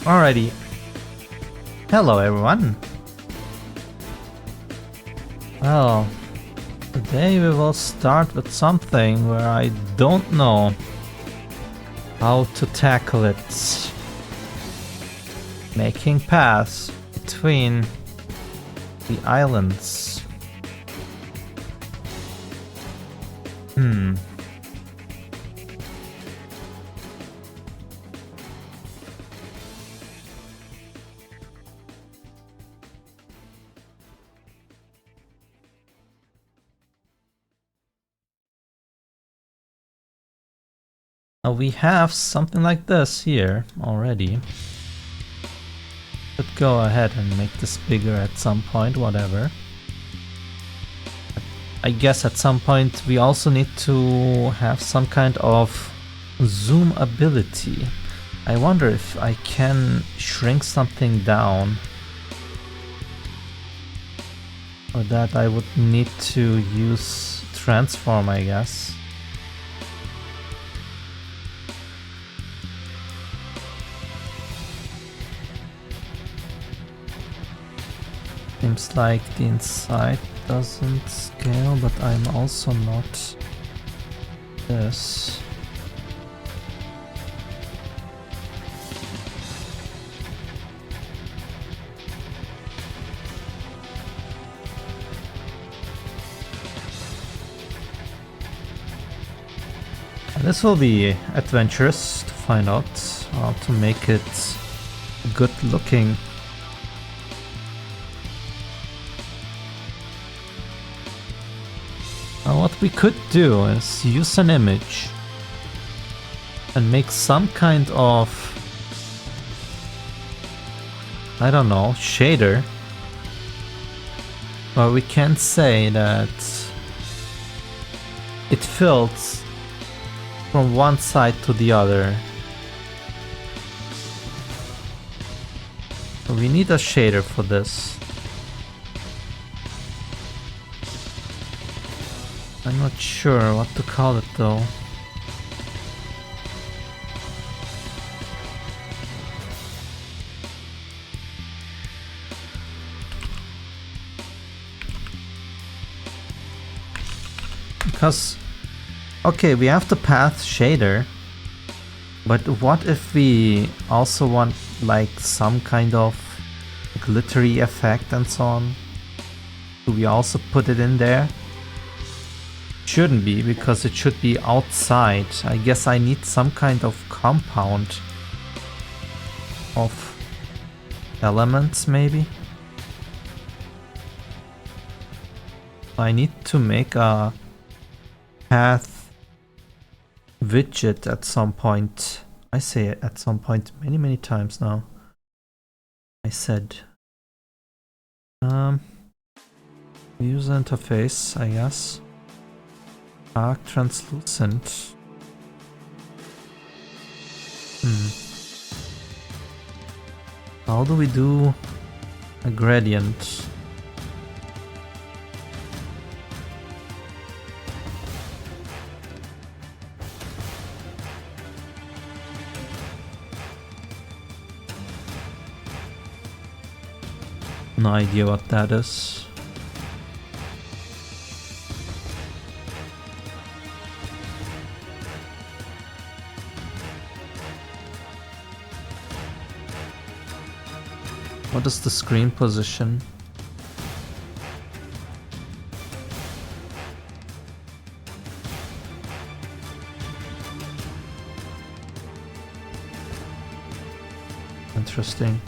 Alrighty. Hello everyone. Well, today we will start with something where I don't know how to tackle it. Making paths between the islands. Now we have something like this here already. Could go ahead and make this bigger at some point, whatever. I guess at some point we also need to have some kind of zoom ability. I wonder if I can shrink something down. For that I would need to use transform, I guess. Seems like the inside doesn't scale, but I'm also not this. This will be adventurous to find out how to make it good looking. Now what we could do is use an image and make some kind of, I don't know, shader where we can say that it fills from one side to the other. So we need a shader for this. I'm not sure what to call it though. Because, okay, we have the path shader, but what if we also want like some kind of glittery effect and so on? Do we also put it in there? Shouldn't be, because it should be outside. I guess I need some kind of compound of elements, maybe. I need to make a path widget at some point. I say it at some point many times now. I said user interface, I guess. Dark translucent. How do we do a gradient? No idea what that is. What is the screen position? Interesting.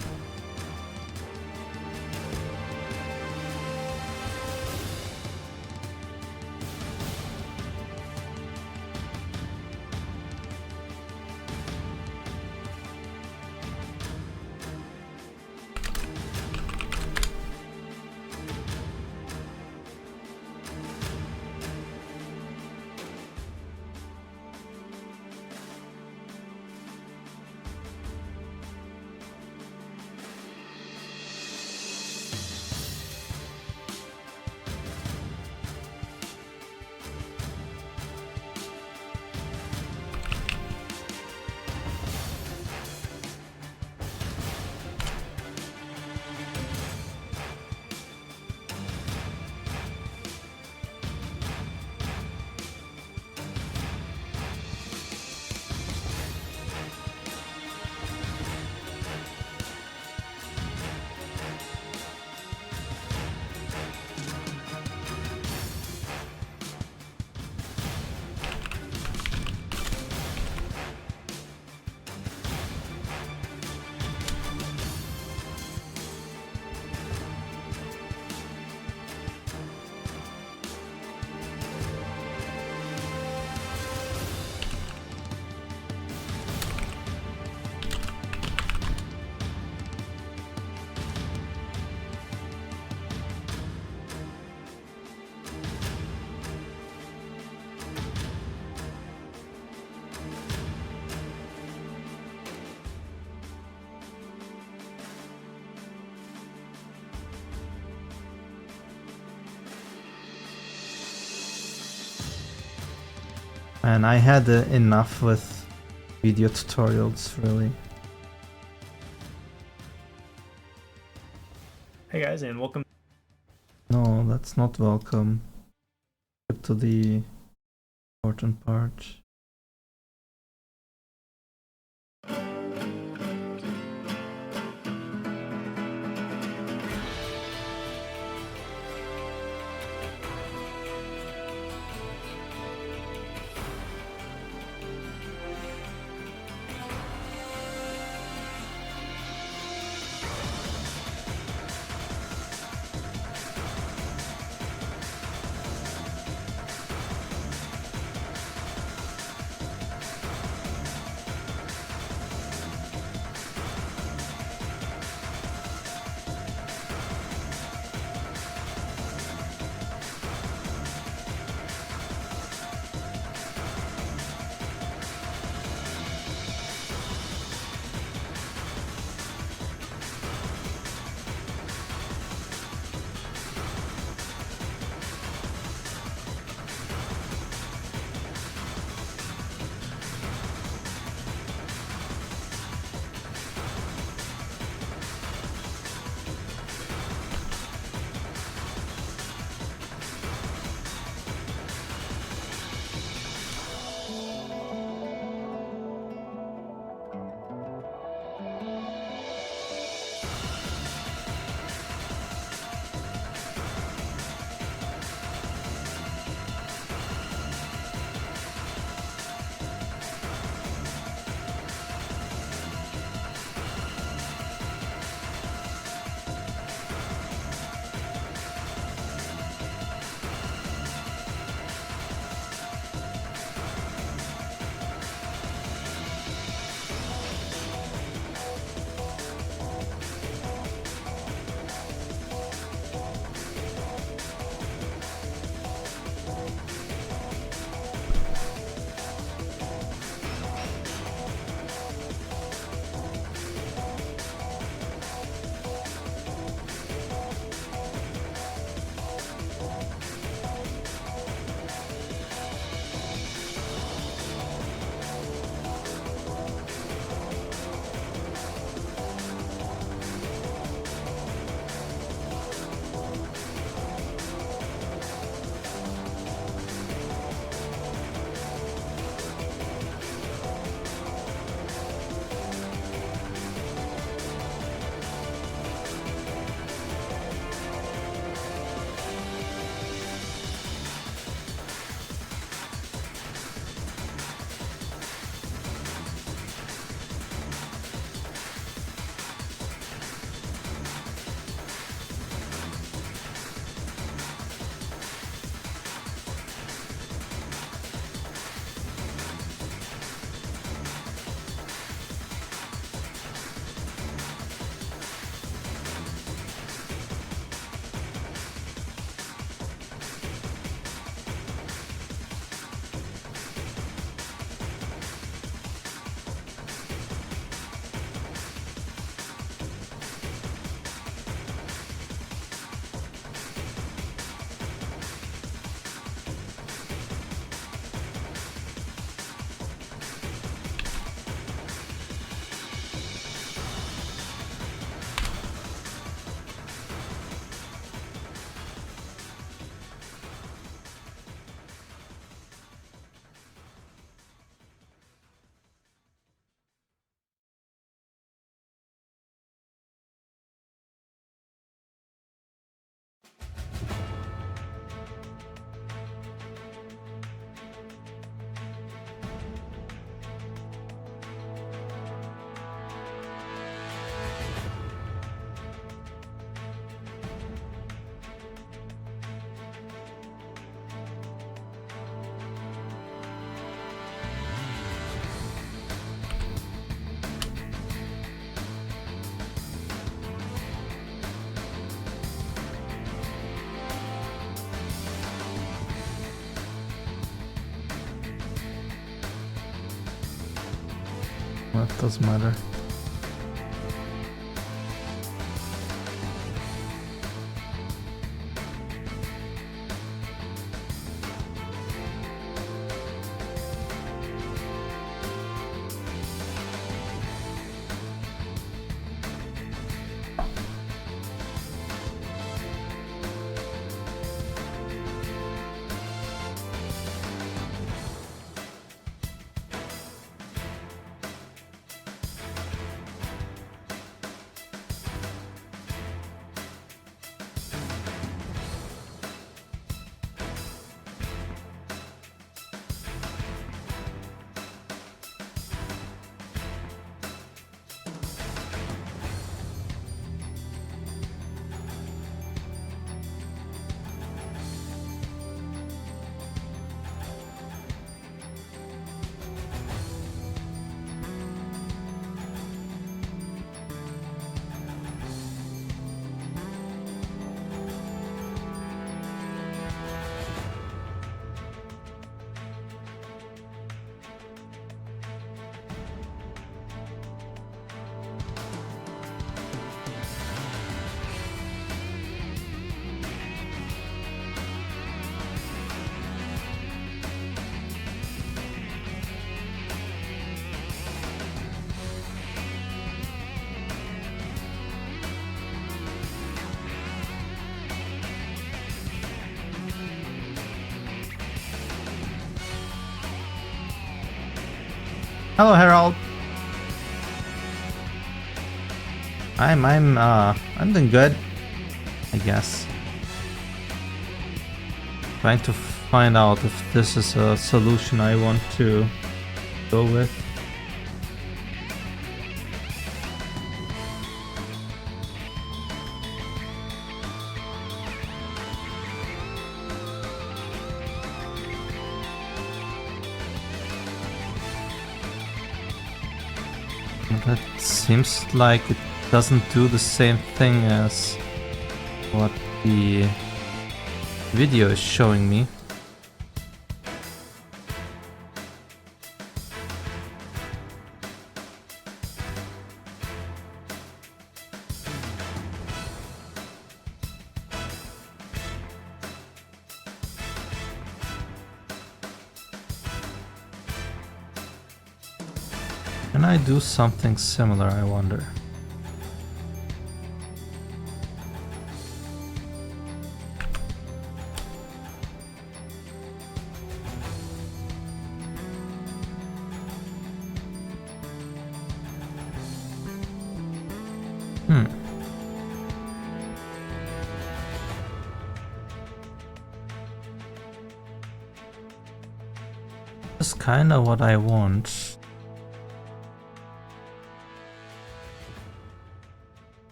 And I had enough with video tutorials, really. Hey guys, and welcome. No, that's not welcome. Get to the important part. Well, it doesn't matter. Hello, Harold. I'm doing good, I guess. Trying to find out if this is a solution I want to go with. But it seems like it doesn't do the same thing as what the video is showing me. Can I do something similar, I wonder? That's kinda what I want.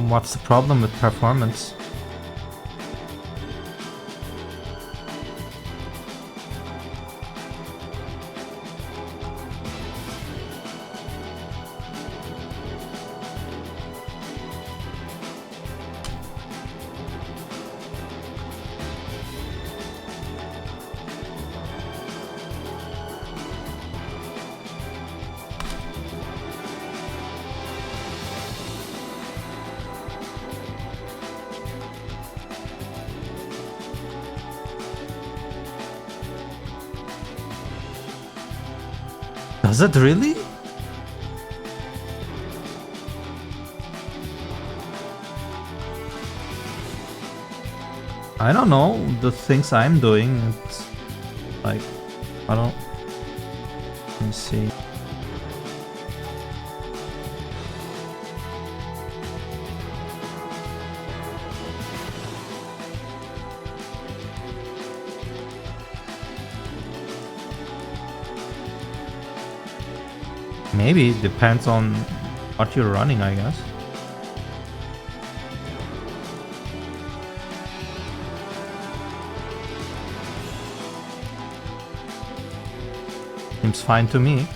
What's the problem with performance? Does it really? I don't know, the things I'm doing, it's like, I don't, let me see. Maybe it depends on what you're running, I guess. Seems fine to me.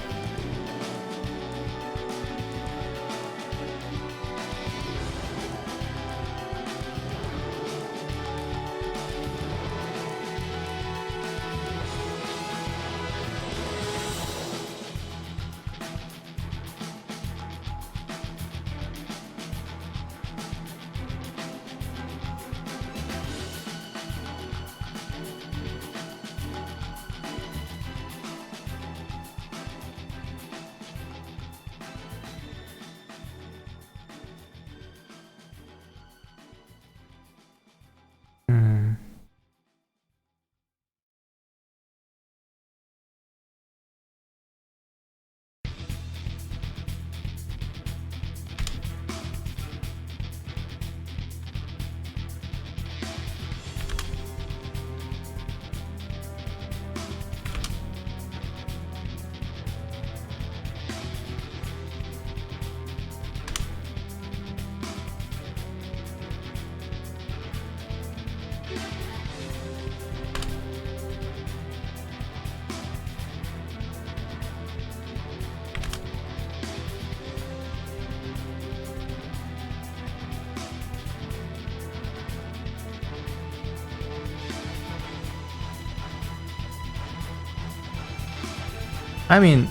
I mean,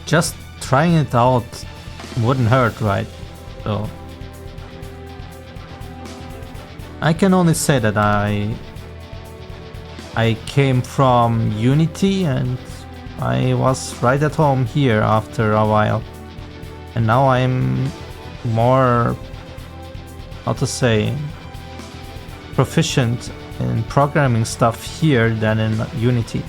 just trying it out wouldn't hurt, right? So I can only say that I came from Unity and I was right at home here after a while. And now I'm more, how to say, proficient in programming stuff here than in Unity.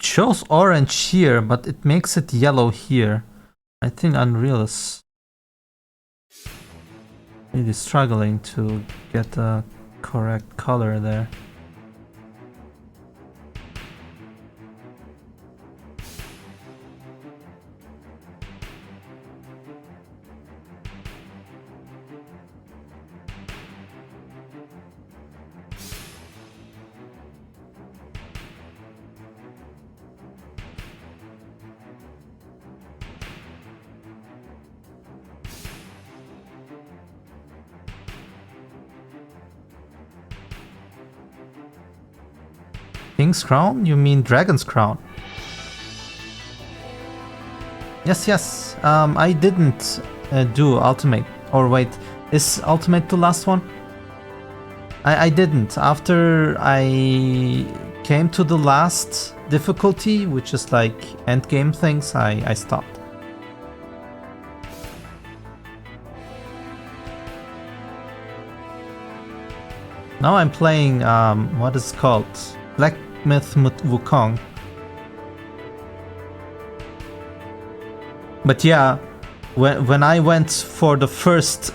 Shows orange here, but it makes it yellow here. I think Unreal is really struggling to get the correct color there. King's Crown? You mean Dragon's Crown? Yes. I didn't do Ultimate. Or wait, is Ultimate the last one? I didn't. After I came to the last difficulty, which is like endgame things, I stopped. Now I'm playing, what is it called? Black Myth Wukong. But yeah, when I went for the first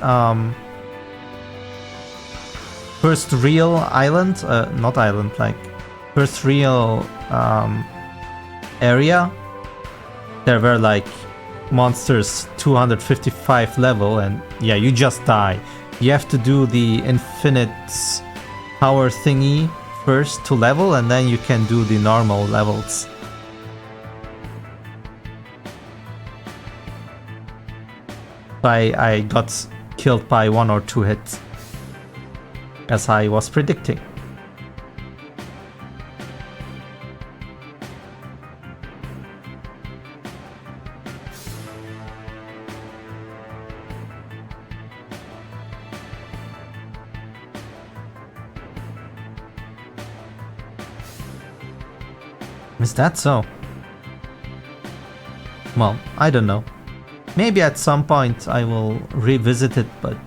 real island, not island, like first real area, there were like monsters 255 level, and yeah, you just die. You have to do the infinite power thingy first to level, and then you can do the normal levels. I got killed by 1 or 2 hits, as I was predicting. Is that so? Well, I don't know. Maybe at some point I will revisit it, but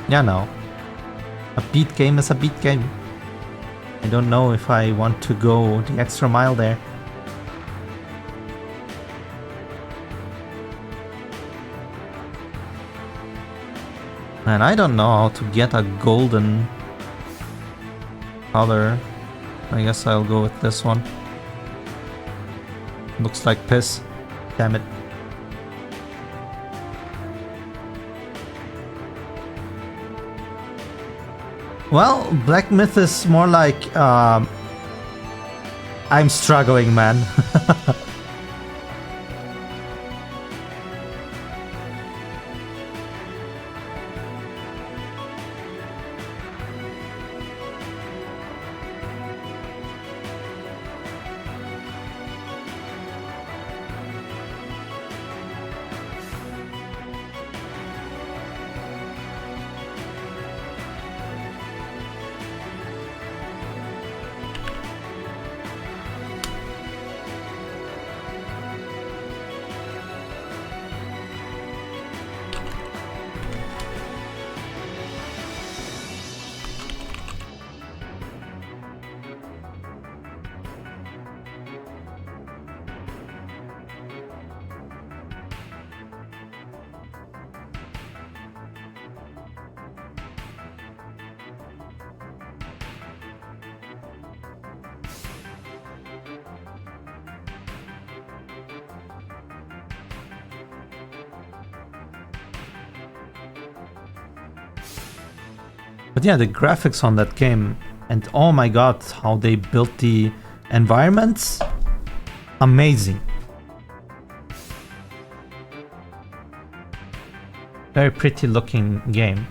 yeah, no. A beat game is a beat game. I don't know if I want to go the extra mile there. And I don't know how to get a golden color. I guess I'll go with this one. Looks like piss. Damn it. Well, Black Myth is more like, I'm struggling, man. But yeah, the graphics on that game, and oh my god, how they built the environments, amazing. Very pretty looking game.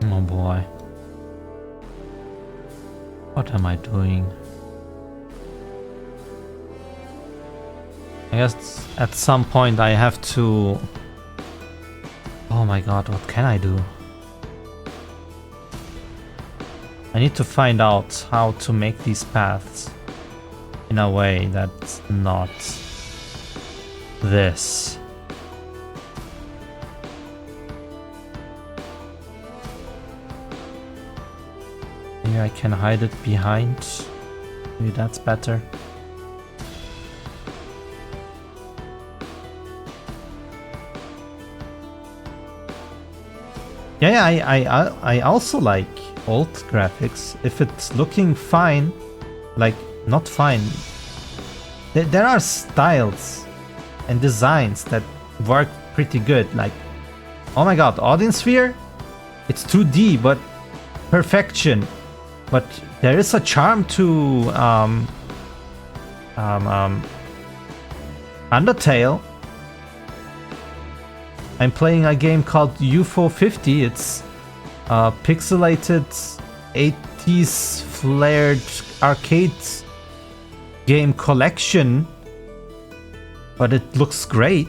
Oh boy. What am I doing? I guess at some point I have to... Oh my god, what can I do? I need to find out how to make these paths in a way that's not this. Maybe I can hide it behind. Maybe that's better. Yeah, I also like old graphics. If it's looking fine, like not fine. There are styles and designs that work pretty good. Like, oh my god, Odin Sphere? It's 2D, but perfection. But there is a charm to Undertale. I'm playing a game called UFO 50. It's a pixelated 80s flared arcade game collection, but it looks great.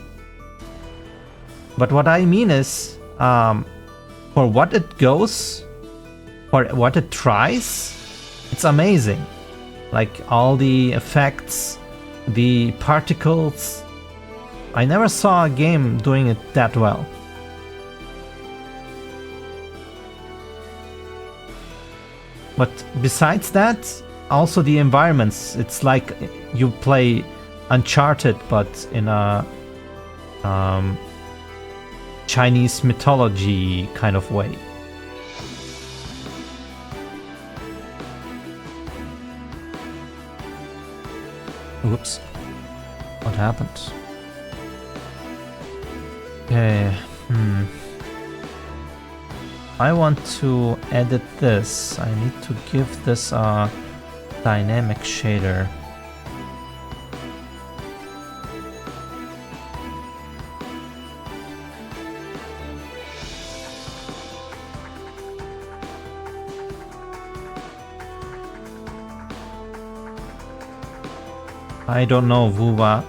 But what I mean is, for what it goes, for what it tries, it's amazing. Like all the effects, the particles. I never saw a game doing it that well. But besides that, also the environments. It's like you play Uncharted, but in a Chinese mythology kind of way. Oops. What happened? Okay. I want to edit this. I need to give this a dynamic shader. I don't know, Vuva.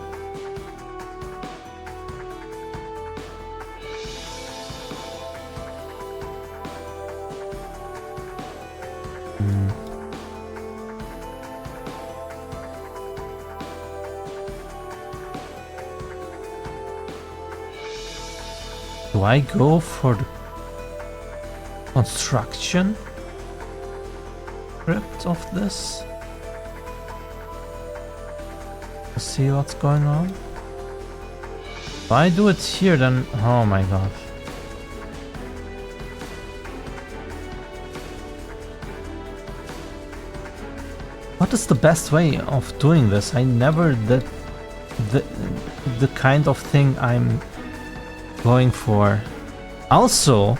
Do I go for the construction script of this? See what's going on? If I do it here, then oh my god. What is the best way of doing this? I never did the kind of thing I'm going for. Also,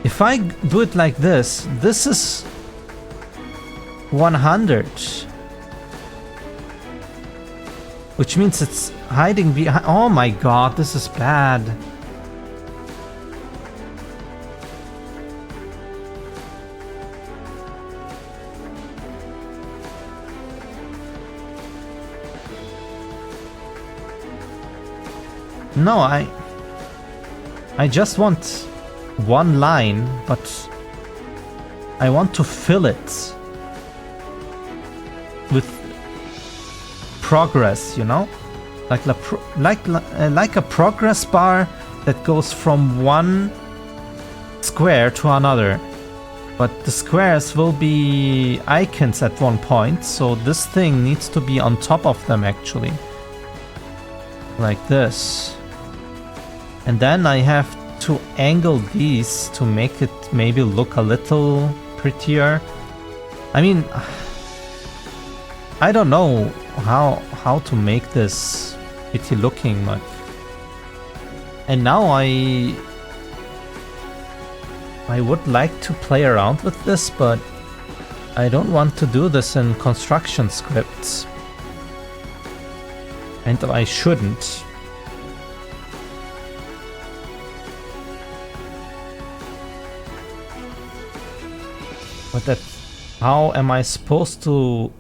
if I do it like this is 100. Which means it's hiding behind. Oh my god, this is bad. No, I just want one line, but I want to fill it with progress, you know, like a progress bar that goes from one square to another, but the squares will be icons at one point, so this thing needs to be on top of them actually, like this, and then I have to angle these to make it maybe look a little prettier. I mean, I don't know how to make this pretty looking, but and now I would like to play around with this, but I don't want to do this in construction scripts, and I shouldn't. But that, how am I supposed to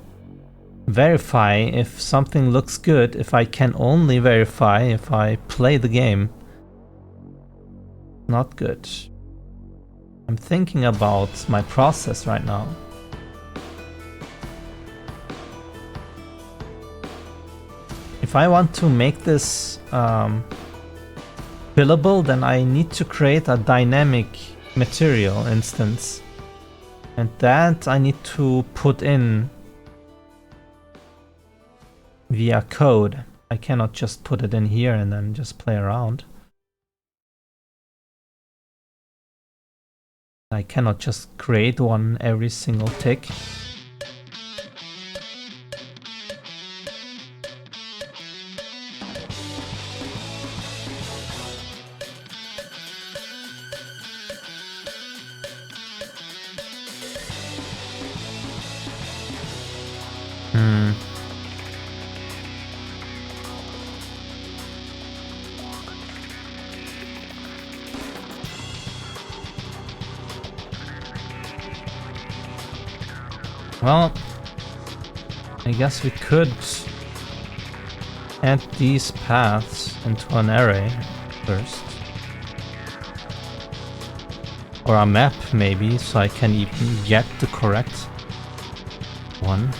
verify if something looks good if I can only verify if I play the game? Not good. I'm thinking about my process right now. If I want to make this fillable, then I need to create a dynamic material instance. And that I need to put in via code. I cannot just put it in here and then just play around. I cannot just create one every single tick. Well, I guess we could add these paths into an array first. Or a map maybe, so I can even get the correct one.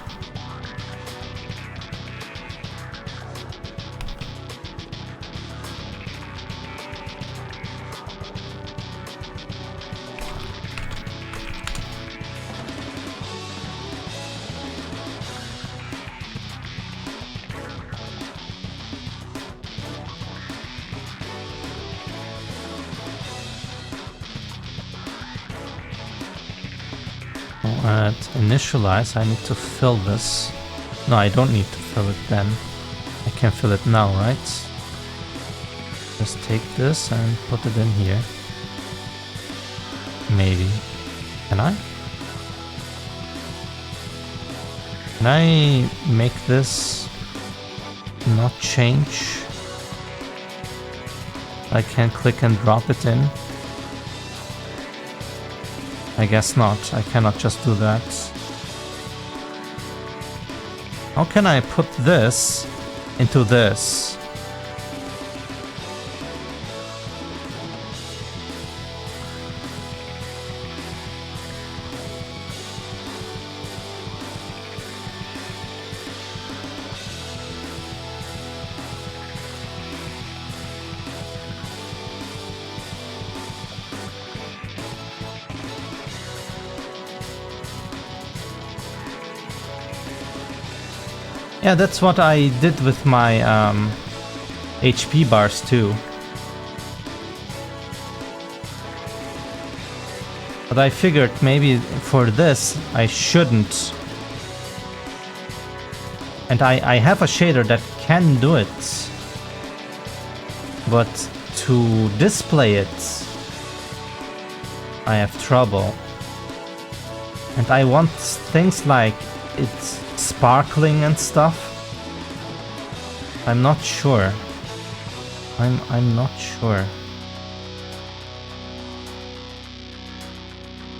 At initialize, I need to fill this. No, I don't need to fill it then. I can fill it now, right? Just take this and put it in here. maybe. Can I? Can I make this not change? I can click and drop it in. I guess not. I cannot just do that. How can I put this into this? Yeah, that's what I did with my HP bars too. But I figured maybe for this I shouldn't. And I have a shader that can do it. But to display it, I have trouble. And I want things like it's sparkling and stuff. I'm not sure. I'm not sure.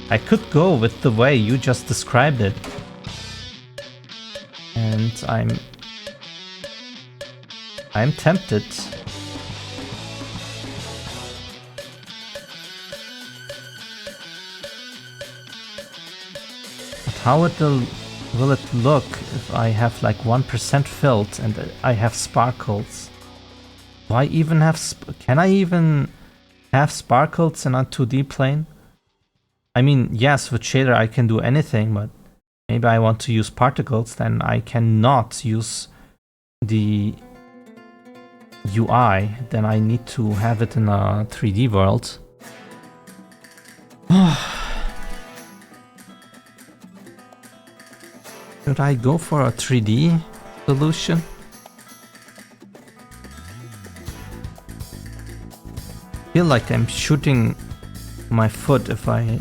I could go with the way you just described it. And I'm tempted. But how will it look if I have like 1% filled and I have sparkles? Do I even have... Can I even have sparkles in a 2D plane? I mean, yes, with shader I can do anything, but maybe I want to use particles, then I cannot use the UI. Then I need to have it in a 3D world. Should I go for a 3D solution? I feel like I'm shooting my foot if I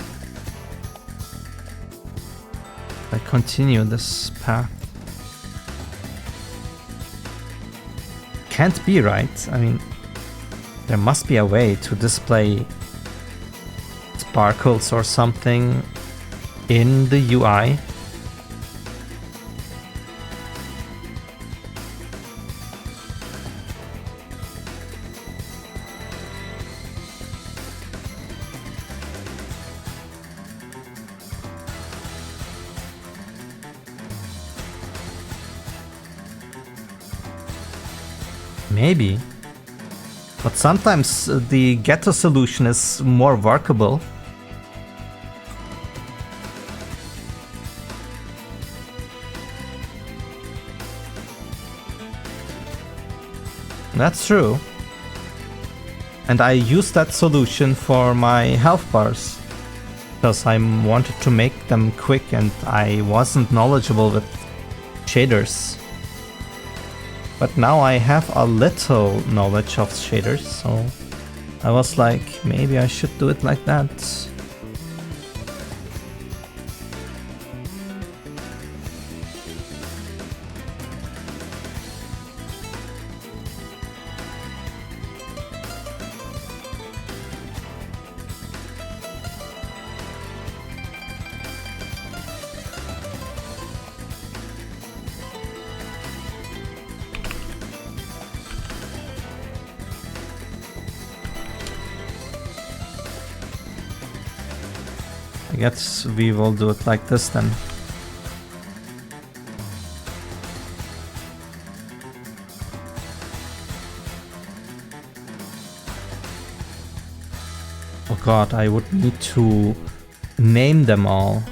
continue this path. Can't be, right? I mean, there must be a way to display sparkles or something in the UI. Maybe. But sometimes the ghetto solution is more workable. That's true. And I used that solution for my health bars. Because I wanted to make them quick and I wasn't knowledgeable with shaders. But now I have a little knowledge of shaders, so I was like, maybe I should do it like that. I guess we will do it like this then. Oh god, I would need to name them all.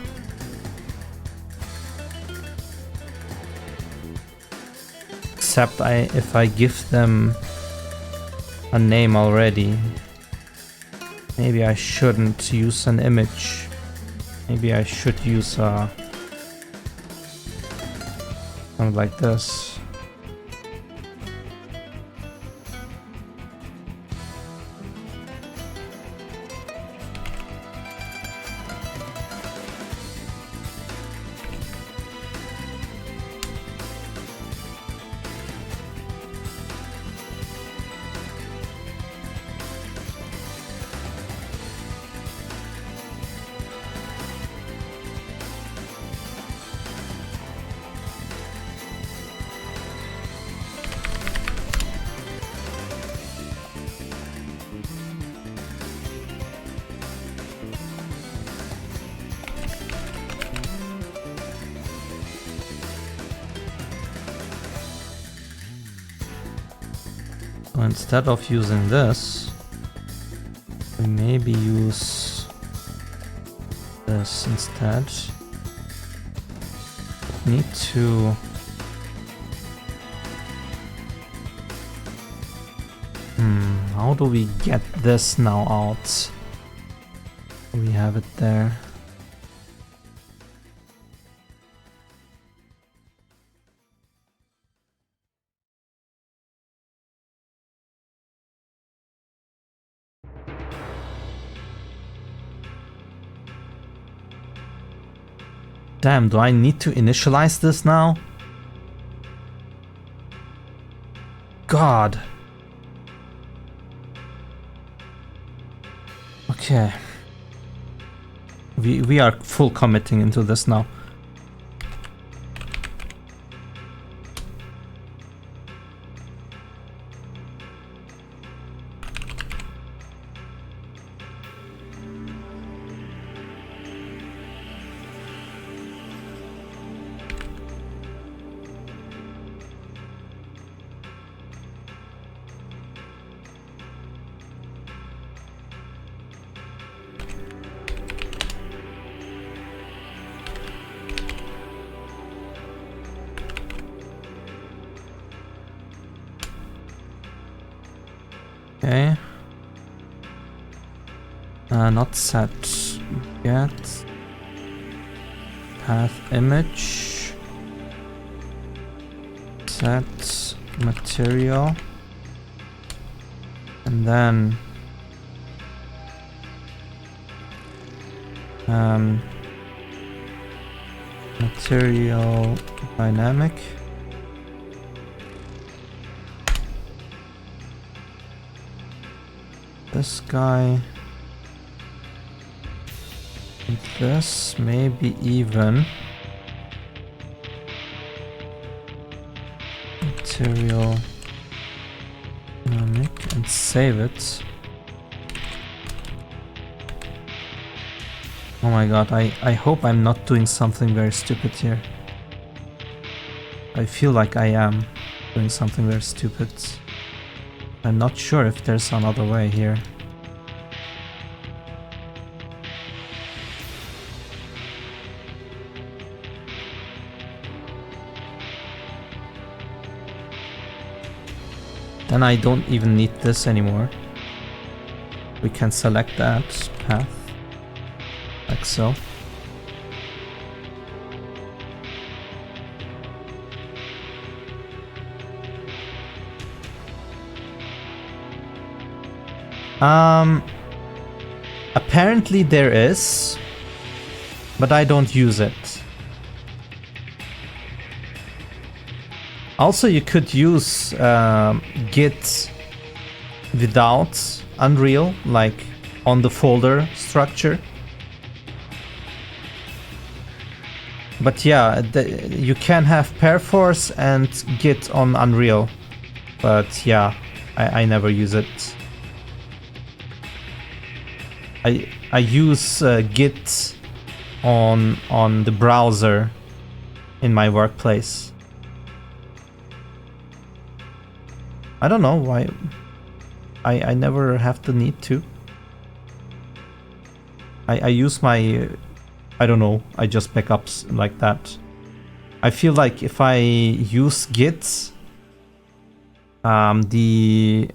Except if I give them a name already. Maybe I shouldn't use an image. Maybe I should use something like this. So instead of using this, we maybe use this instead. Need to how do we get this now out? We have it there. Damn, do I need to initialize this now? God. Okay. We are full committing into this now. Okay. Not set yet. Path image. Set material. And then material dynamic. This guy, and this, maybe even material dynamic, and save it. Oh my god, I hope I'm not doing something very stupid here. I feel like I am doing something very stupid. I'm not sure if there's another way here. Then I don't even need this anymore. We can select that path, like so. Apparently there is, but I don't use it. Also, you could use Git without Unreal, like on the folder structure. But yeah, you can have Perforce and Git on Unreal. But yeah, I never use it. I use Git on the browser in my workplace. I don't know why. I never have the need to. I use my, I don't know, I just backups like that. I feel like if I use Git, the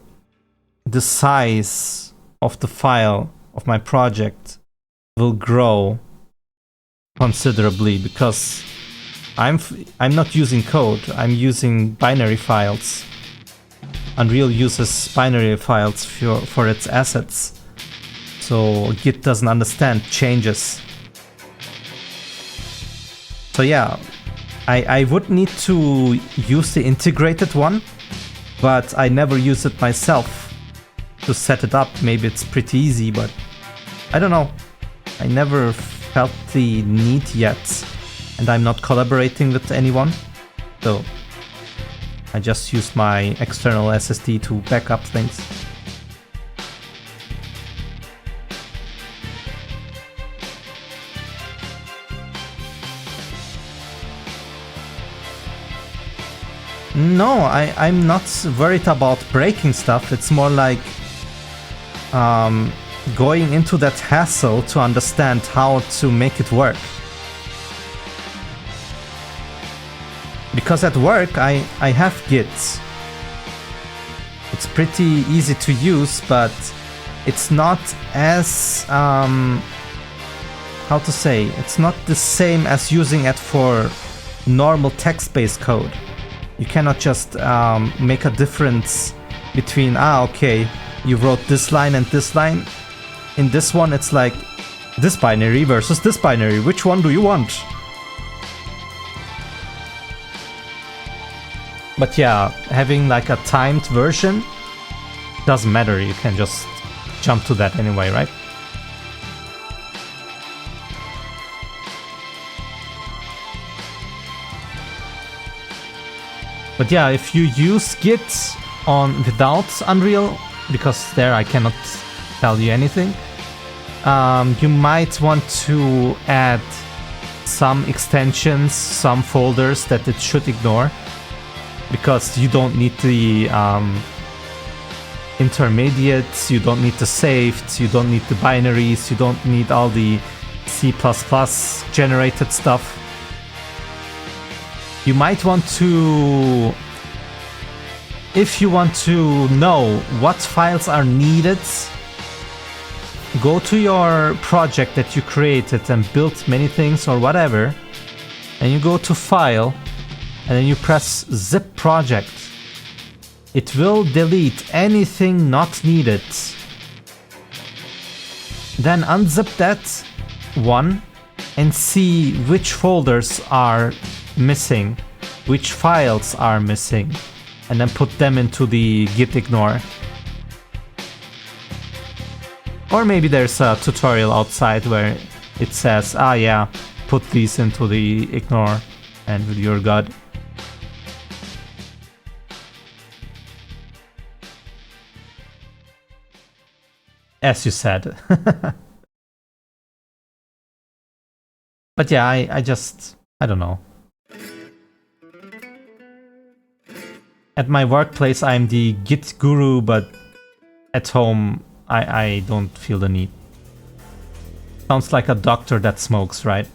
size of the file of my project will grow considerably because I'm not using code, I'm using binary files. Unreal uses binary files for its assets, so Git doesn't understand changes. So yeah, I would need to use the integrated one, but I never use it myself to set it up. Maybe it's pretty easy, but I don't know. I never felt the need yet, and I'm not collaborating with anyone, so I just use my external SSD to back up things. No, I'm not worried about breaking stuff. It's more like going into that hassle to understand how to make it work. Because at work, I have Git. It's pretty easy to use, but it's not as... how to say? It's not the same as using it for normal text-based code. You cannot just make a difference between, okay, you wrote this line and this line. In this one, it's like this binary versus this binary. Which one do you want? But yeah, having like a timed version doesn't matter. You can just jump to that anyway, right? But yeah, if you use Git on without Unreal, because there I cannot tell you anything, you might want to add some extensions, some folders that it should ignore, because you don't need the intermediates, you don't need the saved, you don't need the binaries, you don't need all the C++ generated stuff. You might want to, if you want to know what files are needed, go to your project that you created and built many things or whatever, and you go to File, and then you press Zip Project. It will delete anything not needed. Then unzip that one and see which folders are missing, which files are missing, and then put them into the git ignore. Or maybe there's a tutorial outside where it says, ah yeah, put these into the ignore, and you're good. As you said. But yeah, I don't know. At my workplace, I'm the Git guru, but at home, I don't feel the need. Sounds like a doctor that smokes, right?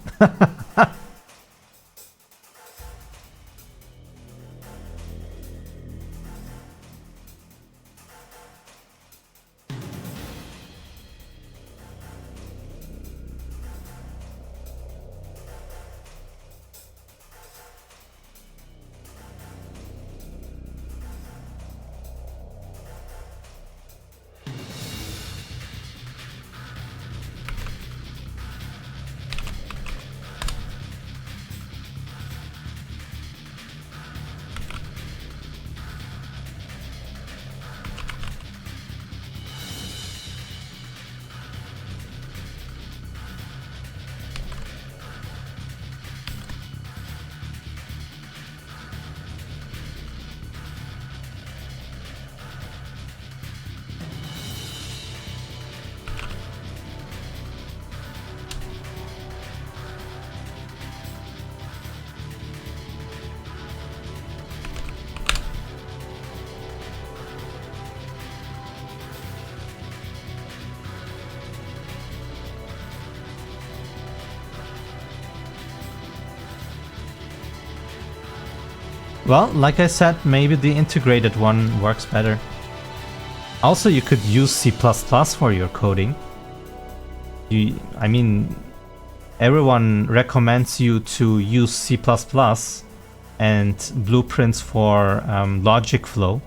Well, like I said, maybe the integrated one works better. Also, you could use C++ for your coding. I mean, everyone recommends you to use C++ and blueprints for logic flow,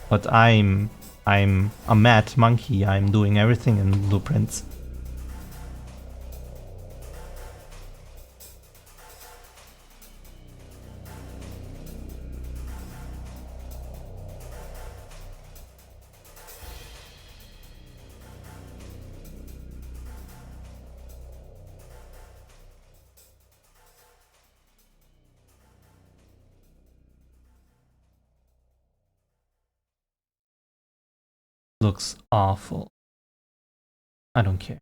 but I'm a mad monkey. I'm doing everything in blueprints. Looks awful. I don't care.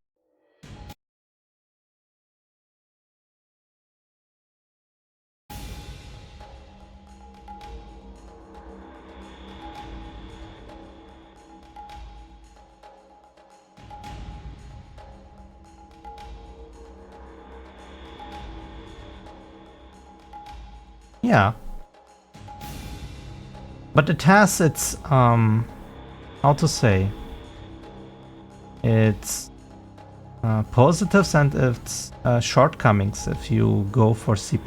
Yeah. But it has its, how to say, its positives and its shortcomings if you go for C++.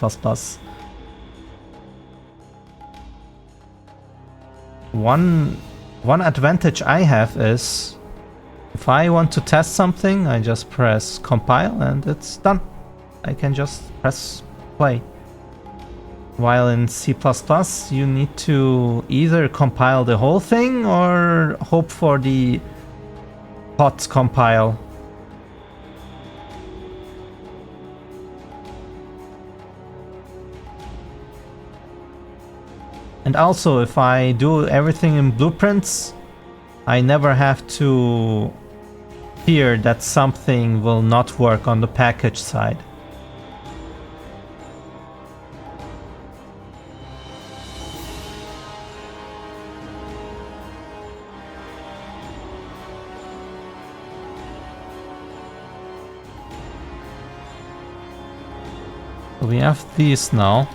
One advantage I have is if I want to test something, I just press compile and it's done. I can just press play. While in C++, you need to either compile the whole thing or hope for the hot compile. And also, if I do everything in blueprints, I never have to fear that something will not work on the package side. So we have these now.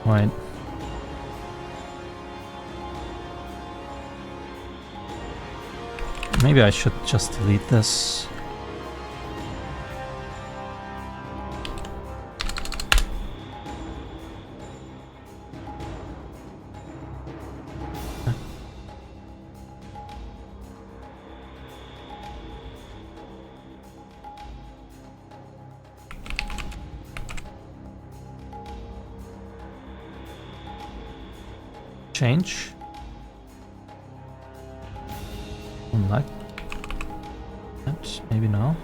Right. Maybe I should just delete this. Change. Like that. Maybe now.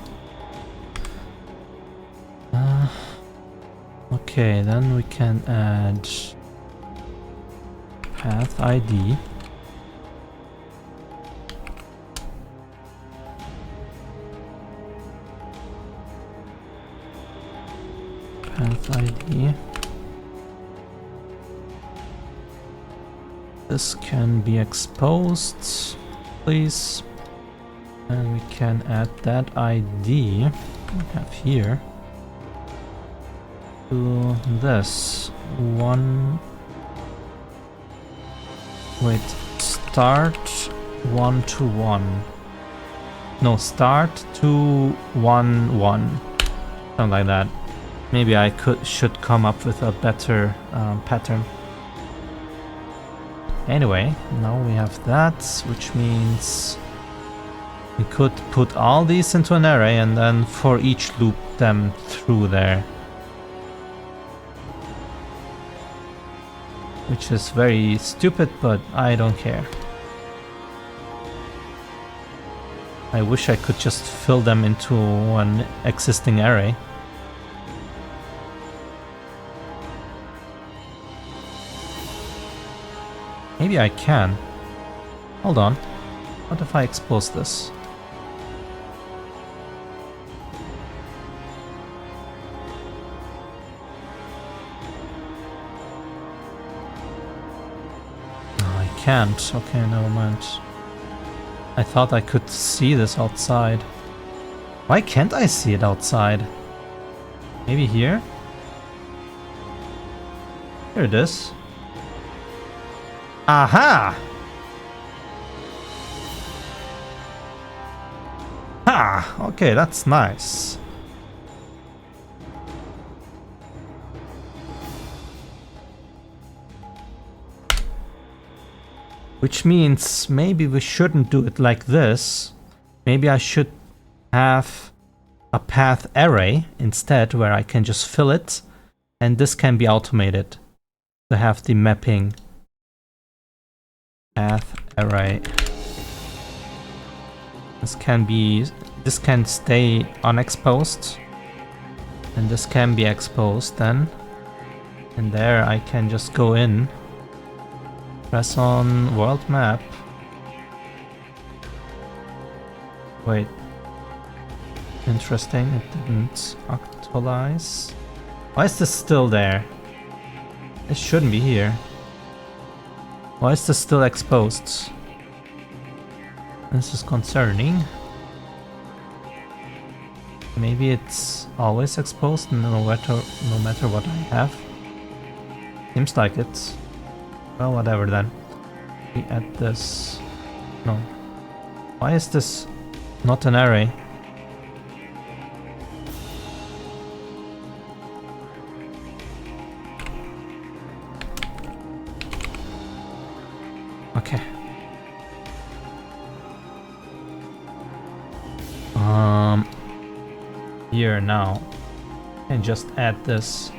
Okay, then we can add path ID. Path ID. This can be exposed, please. And we can add that ID we have here to this one. Wait, start 1 to 1. No, start 2 1 1. Something like that. Maybe I should come up with a better pattern. Anyway, now we have that, which means we could put all these into an array and then for each loop them through there. Which is very stupid, but I don't care. I wish I could just fill them into an existing array. Maybe I can. Hold on. What if I expose this? No, I can't. Okay, never mind. I thought I could see this outside. Why can't I see it outside? Maybe here? Here it is. Aha! Ah, okay, that's nice. Which means maybe we shouldn't do it like this. Maybe I should have a path array instead where I can just fill it and this can be automated to have the mapping. Path array. This can stay unexposed and this can be exposed then, and there I can just go in, press on world map. Wait, interesting, it didn't actualize. Why is this still there? It shouldn't be here. Why is this still exposed? This is concerning. Maybe it's always exposed no matter what I have. Seems like it. Well, whatever then. We add this. No. Why is this not an array? Okay. Here now. And just add this.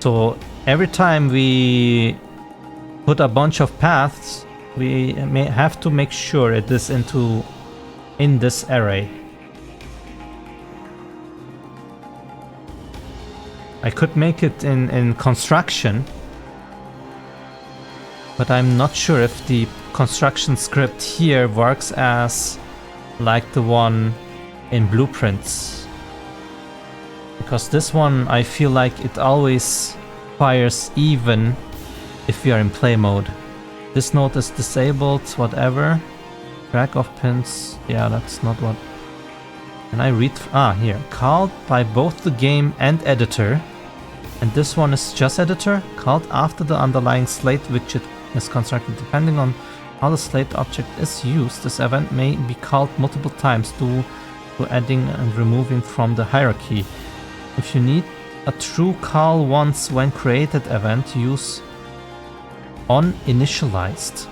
So every time we put a bunch of paths, we may have to make sure it is in this array. I could make it in construction, but I'm not sure if the construction script here works as like the one in Blueprints. Because this one, I feel like it always fires even if we are in play mode. This node is disabled, whatever. Drag off pins, yeah, that's not what... Can I read? Here. Called by both the game and editor. And this one is just editor. Called after the underlying slate widget is constructed. Depending on how the slate object is used, this event may be called multiple times due to adding and removing from the hierarchy. If you need a true call once when created event, use on initialized.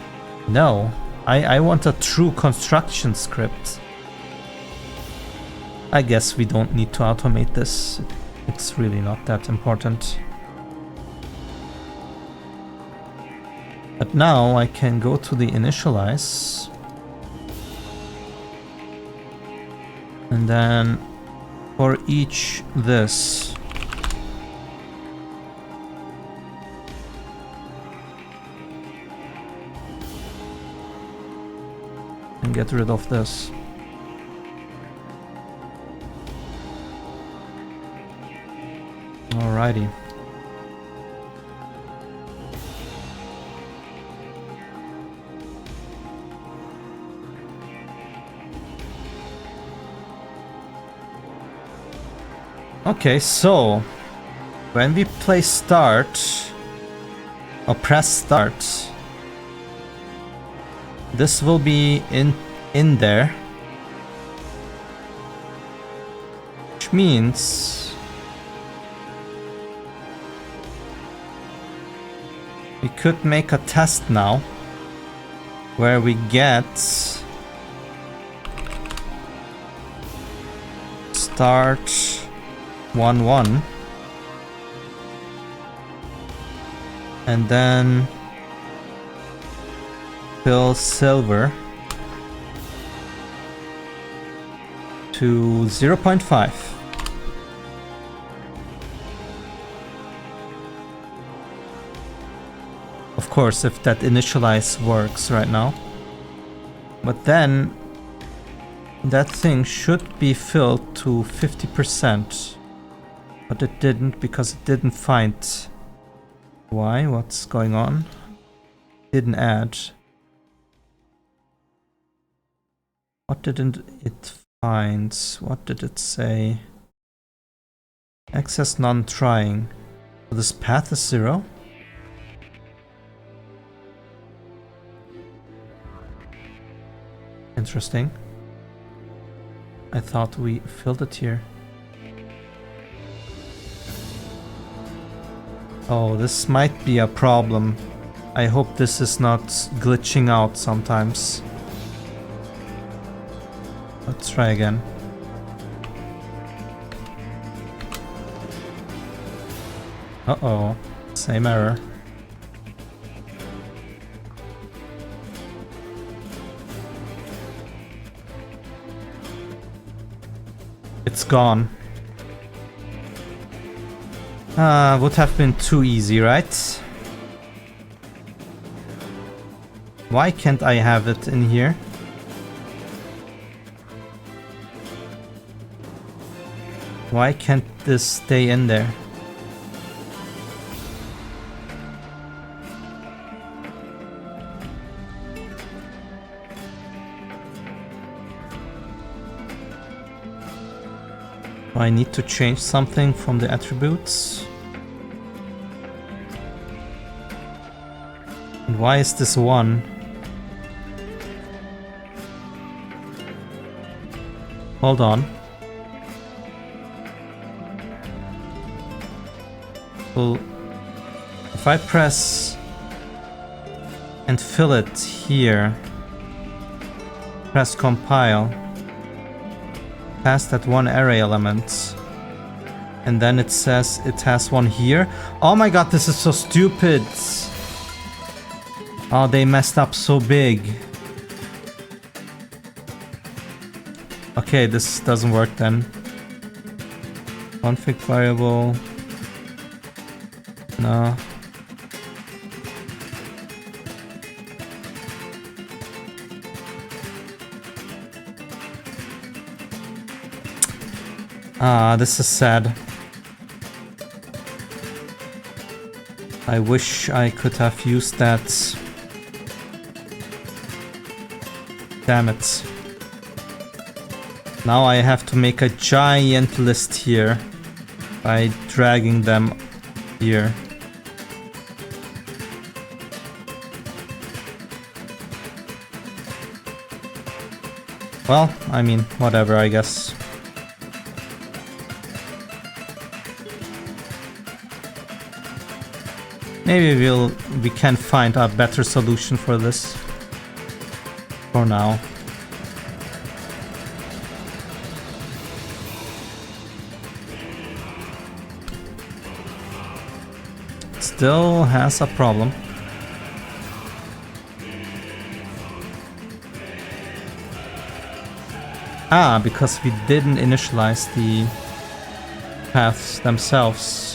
No, I want a true construction script. I guess we don't need to automate this. It's really not that important. But now I can go to the initialize. And then for each this. And get rid of this. Alrighty. Okay, so when we play start or press start, this will be in there, which means we could make a test now where we get start 1-1 and then fill silver to 0.5. Of course, if that initialize works right now. But then that thing should be filled to 50%. But it didn't because it didn't find... Why? What's going on? Didn't add. What didn't it find? What did it say? Access non-trying. So this path is 0? Interesting. I thought we filled it here. Oh, this might be a problem. I hope this is not glitching out sometimes. Let's try again. Uh-oh. Same error. It's gone. Would have been too easy, right? Why can't I have it in here? Why can't this stay in there? I need to change something from the attributes. And why is this 1? Hold on. Well, if I press and fill it here, press compile, pass that 1 array element, and then it says it has 1 here. Oh my god, this is so stupid. Oh, they messed up so big. Okay, this doesn't work then. Config variable. No. Ah, this is sad. I wish I could have used that. Damn it. Now I have to make a giant list here by dragging them here. Well, I mean, whatever, I guess. Maybe we can find a better solution for this. For now. Still has a problem. Ah, because we didn't initialize the paths themselves.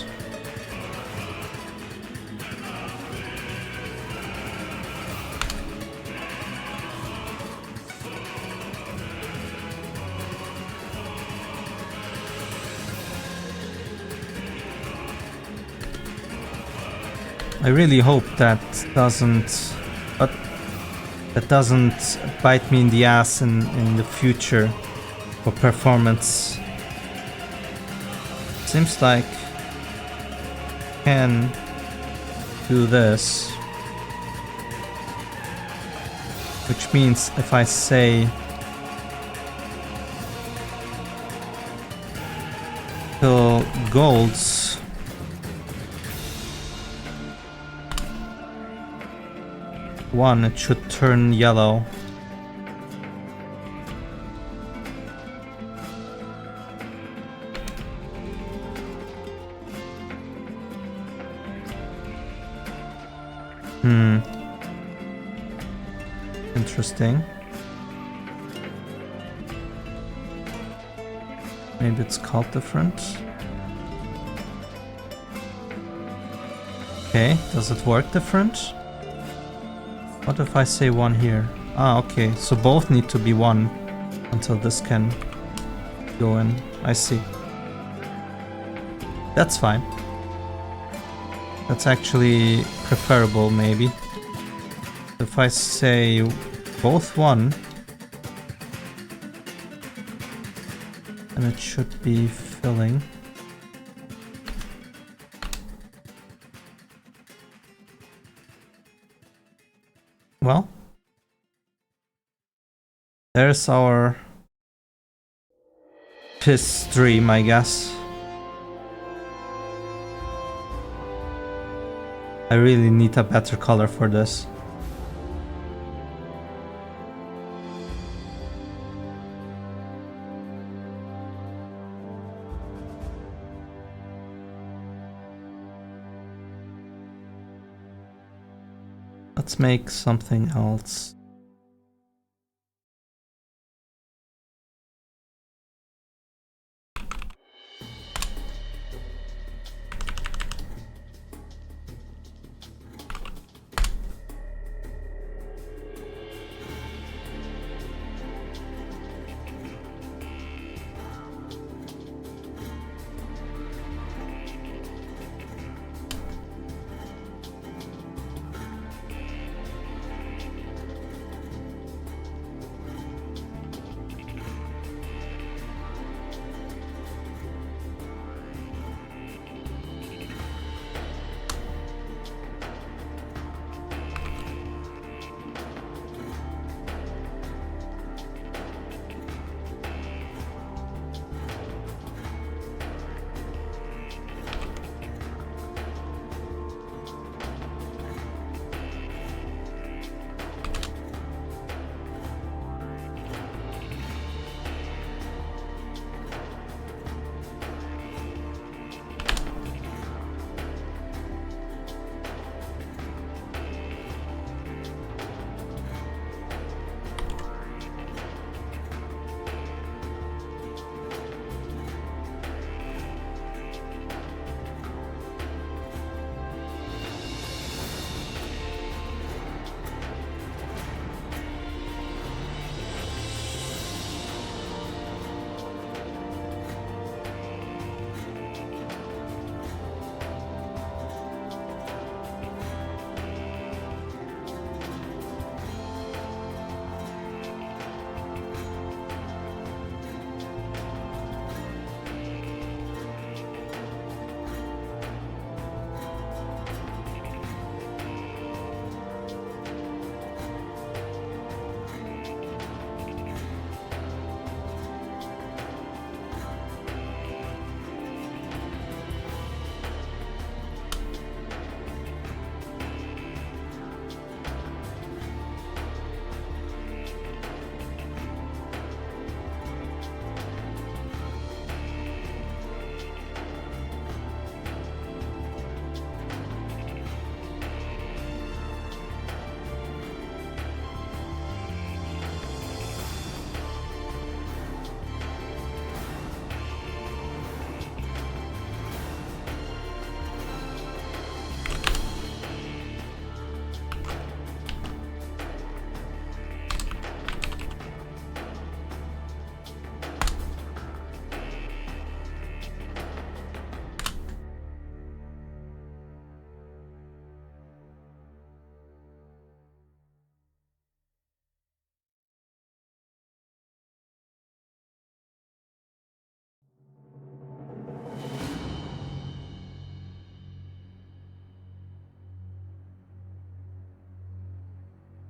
I really hope that doesn't bite me in the ass in the future for performance. Seems like I can do this, which means if I say till golds, one, it should turn yellow. Interesting. Maybe it's called different. Okay, does it work different? What if I say 1 here? Ah, okay, so both need to be 1 until this can go in. I see. That's fine. That's actually preferable, maybe. If I say both 1, then it should be filling. Well, there's our piss stream, I guess. I really need a better color for this. Let's make something else.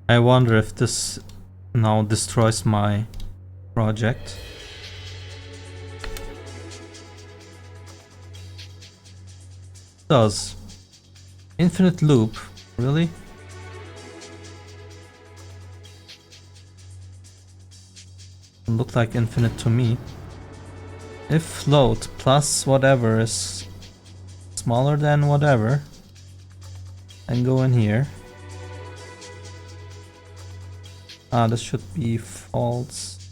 I wonder if this now destroys my project. Does. Infinite loop, really? Look like infinite to me. If float plus whatever is smaller than whatever, and go in here. Ah, this should be false.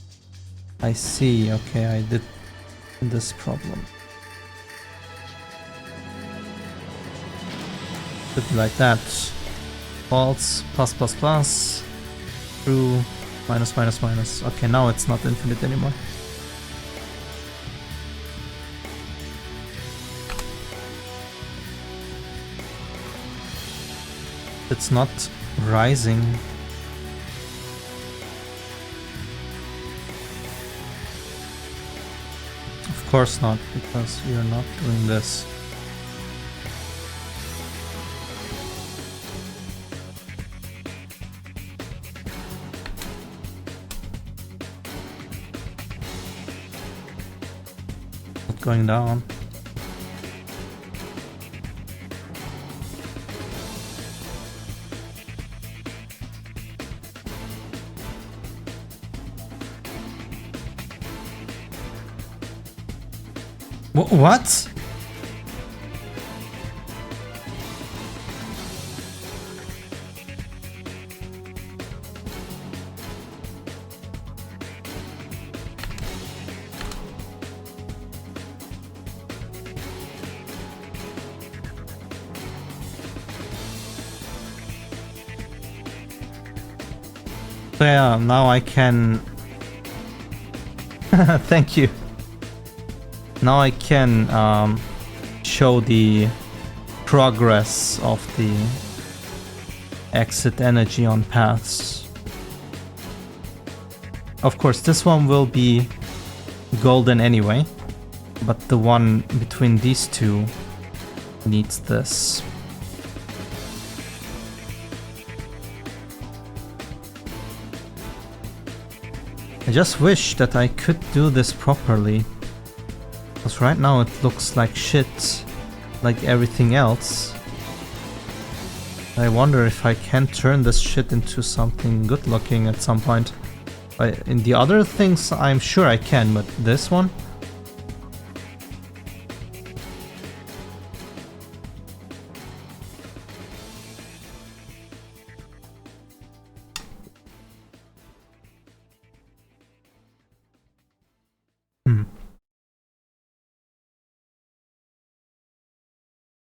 I see, okay, I did this problem. Should be like that. False, plus plus plus, true, minus minus minus. Okay, now it's not infinite anymore. It's not rising. Of course not, because we are not doing this. Not going down. What? So yeah, now I can... Thank you. Now I can show the progress of the exit energy on paths. Of course, this one will be golden anyway, but the one between these two needs this. I just wish that I could do this properly. Because right now it looks like shit, like everything else. I wonder if I can turn this shit into something good looking at some point. In the other things I'm sure I can, but this one?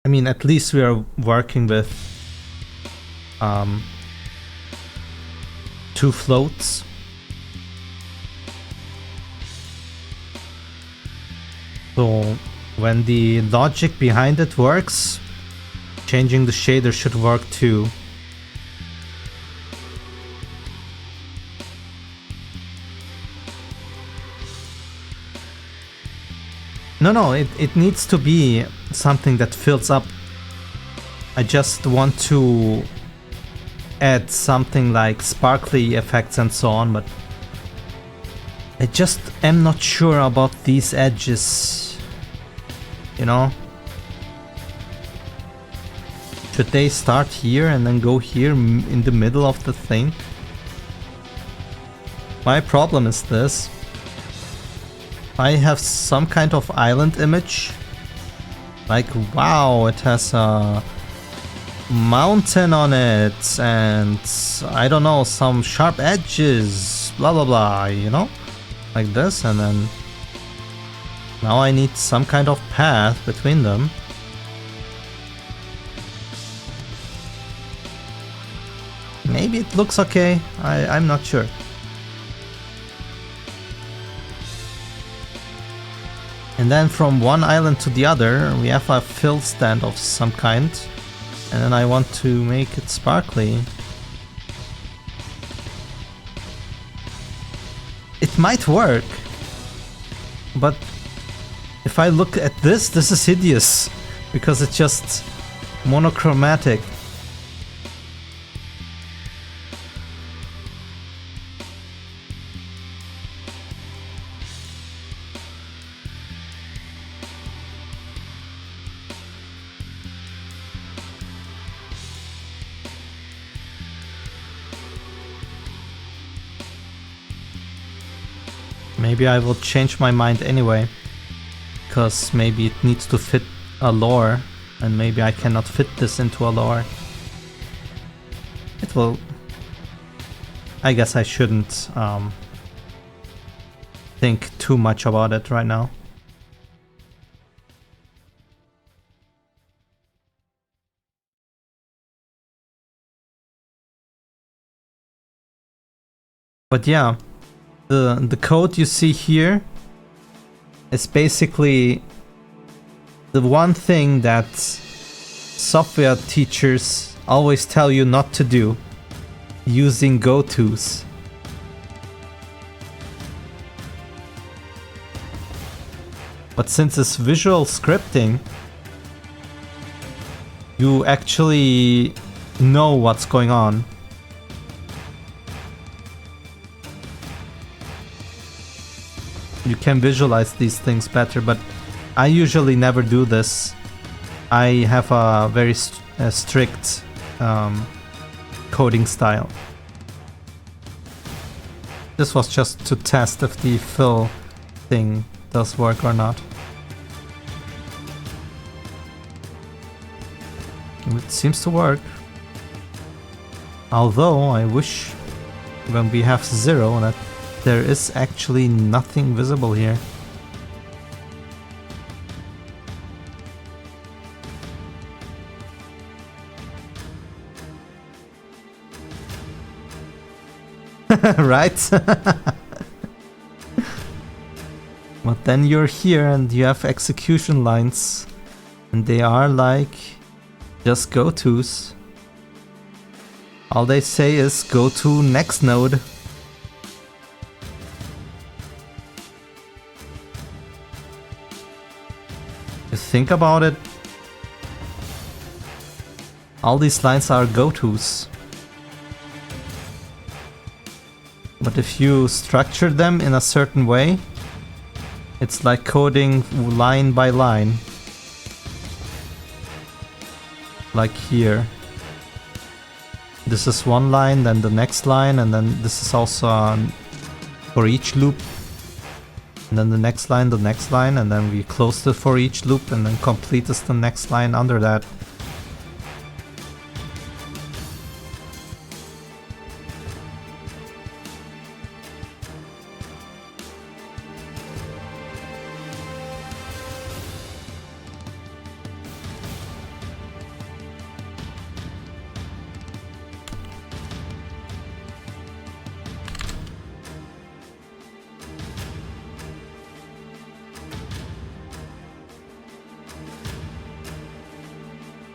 I mean, at least we are working with 2 floats. So when the logic behind it works, changing the shader should work too. No, it needs to be something that fills up. I just want to add something like sparkly effects and so on, but I just am not sure about these edges, you know? Should they start here and then go here in the middle of the thing? My problem is this. I have some kind of island image. Like, wow, it has a mountain on it and I don't know, some sharp edges, blah blah blah, you know? Like this, and then now I need some kind of path between them. Maybe it looks okay, I'm not sure. And then from one island to the other, we have a fill stand of some kind. And then I want to make it sparkly. It might work. But if I look at this, this is hideous. Because it's just monochromatic. Maybe I will change my mind anyway. Because maybe it needs to fit a lore. And maybe I cannot fit this into a lore. It will... I guess I shouldn't think too much about it right now. But yeah, the code you see here is basically the one thing that software teachers always tell you not to do, using gotos. But since it's visual scripting, you actually know what's going on. You can visualize these things better, but I usually never do this. I have a very strict coding style. This was just to test if the fill thing does work or not. It seems to work. Although I wish when we have 0 that there is actually nothing visible here. Right? But then you're here and you have execution lines. And they are like just gotos. All they say is go to next node. You think about it, all these lines are gotos. But if you structure them in a certain way, it's like coding line by line. Like here. This is one line, then the next line, and then this is also for each loop. And then the next line, and then we close the for each loop, and then complete is the next line under that.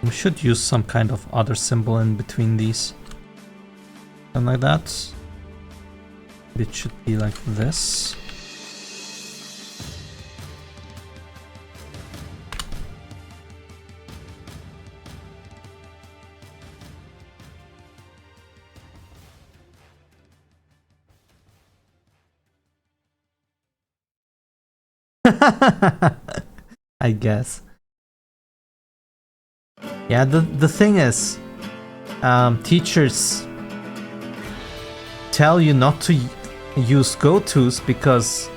We should use some kind of other symbol in between these. Something like that. It should be like this. I guess. Yeah, the thing is, teachers tell you not to use gotos because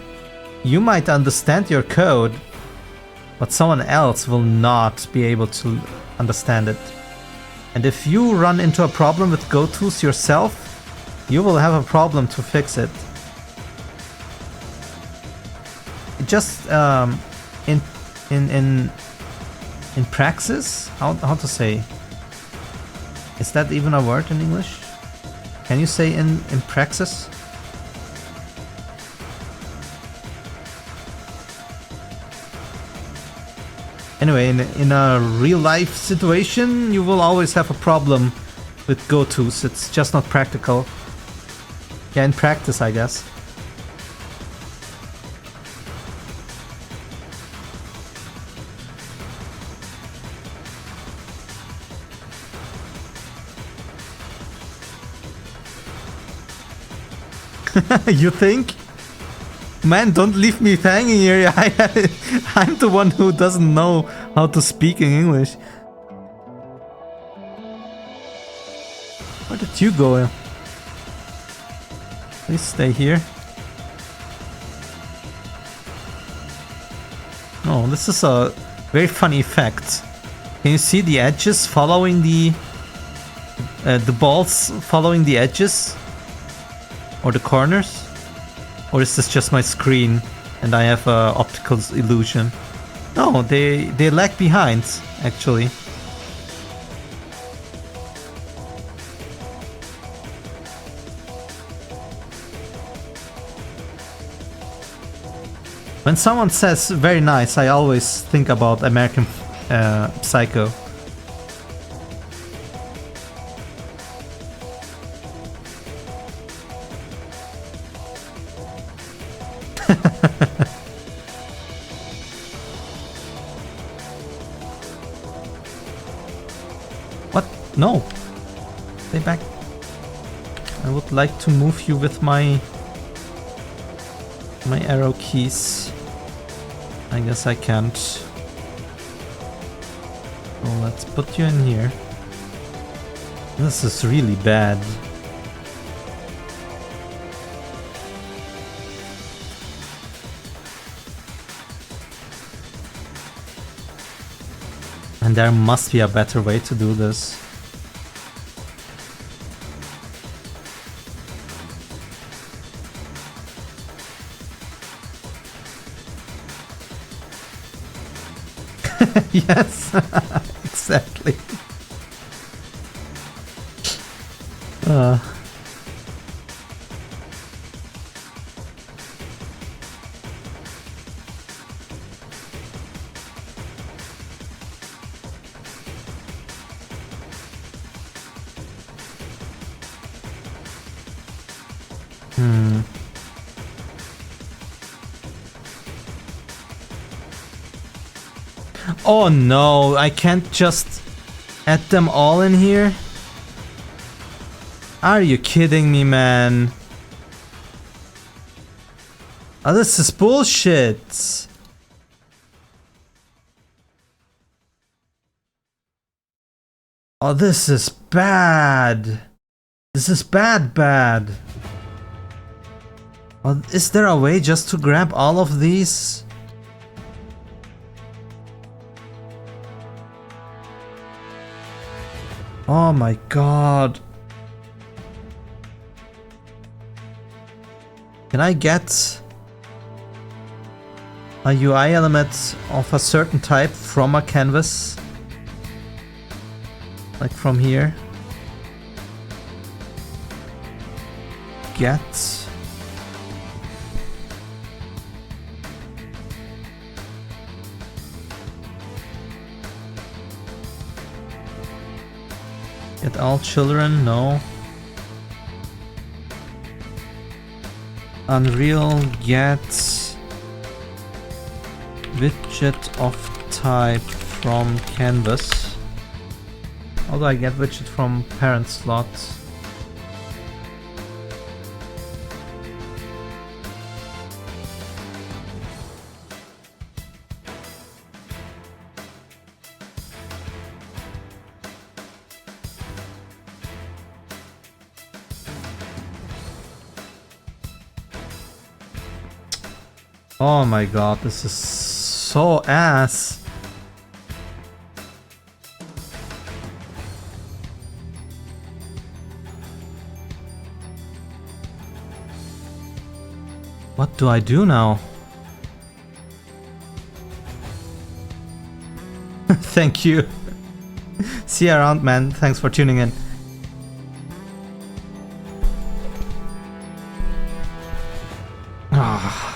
you might understand your code, but someone else will not be able to understand it. And if you run into a problem with gotos yourself, you will have a problem to fix it. Just in praxis? How to say? Is that even a word in English? Can you say in praxis? Anyway, in a real life situation, you will always have a problem with gotos. It's just not practical. Yeah, in practice, I guess. You think? Man, don't leave me hanging here. I'm the one who doesn't know how to speak in English. Where did you go? Please stay here. Oh, this is a very funny effect. Can you see the edges following the balls following the edges? Or the corners? Or is this just my screen and I have a optical illusion? No, they lag behind, actually. When someone says very nice, I always think about American Psycho. What? No. Stay back. I would like to move you with my arrow keys. I guess I can't. So let's put you in here. This is really bad. And there must be a better way to do this. Yes, exactly. Oh no, I can't just add them all in here? Are you kidding me, man? Oh, this is bullshit. Oh, this is bad. This is bad. Oh, is there a way just to grab all of these? Oh my god. Can I get a UI element of a certain type from a canvas? Like from here? Get all children? No. Unreal get widget of type from canvas. How do I get widget from parent slot? Oh my god, this is so ass. What do I do now? Thank you. See you around, man. Thanks for tuning in. Ah.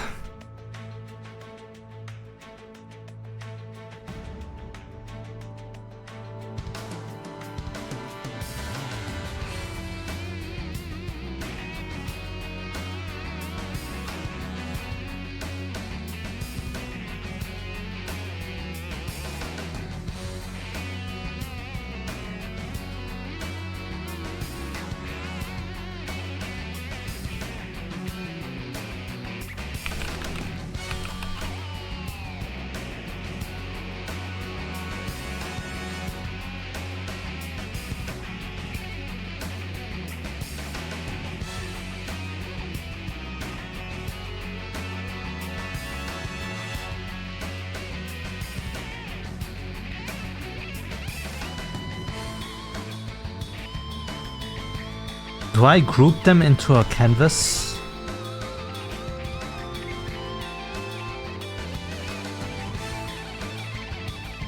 Do I group them into a canvas?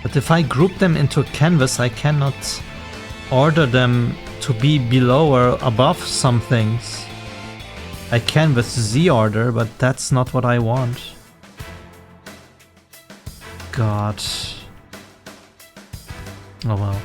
But if I group them into a canvas, I cannot order them to be below or above some things. I can with Z order, but that's not what I want. God. Oh well.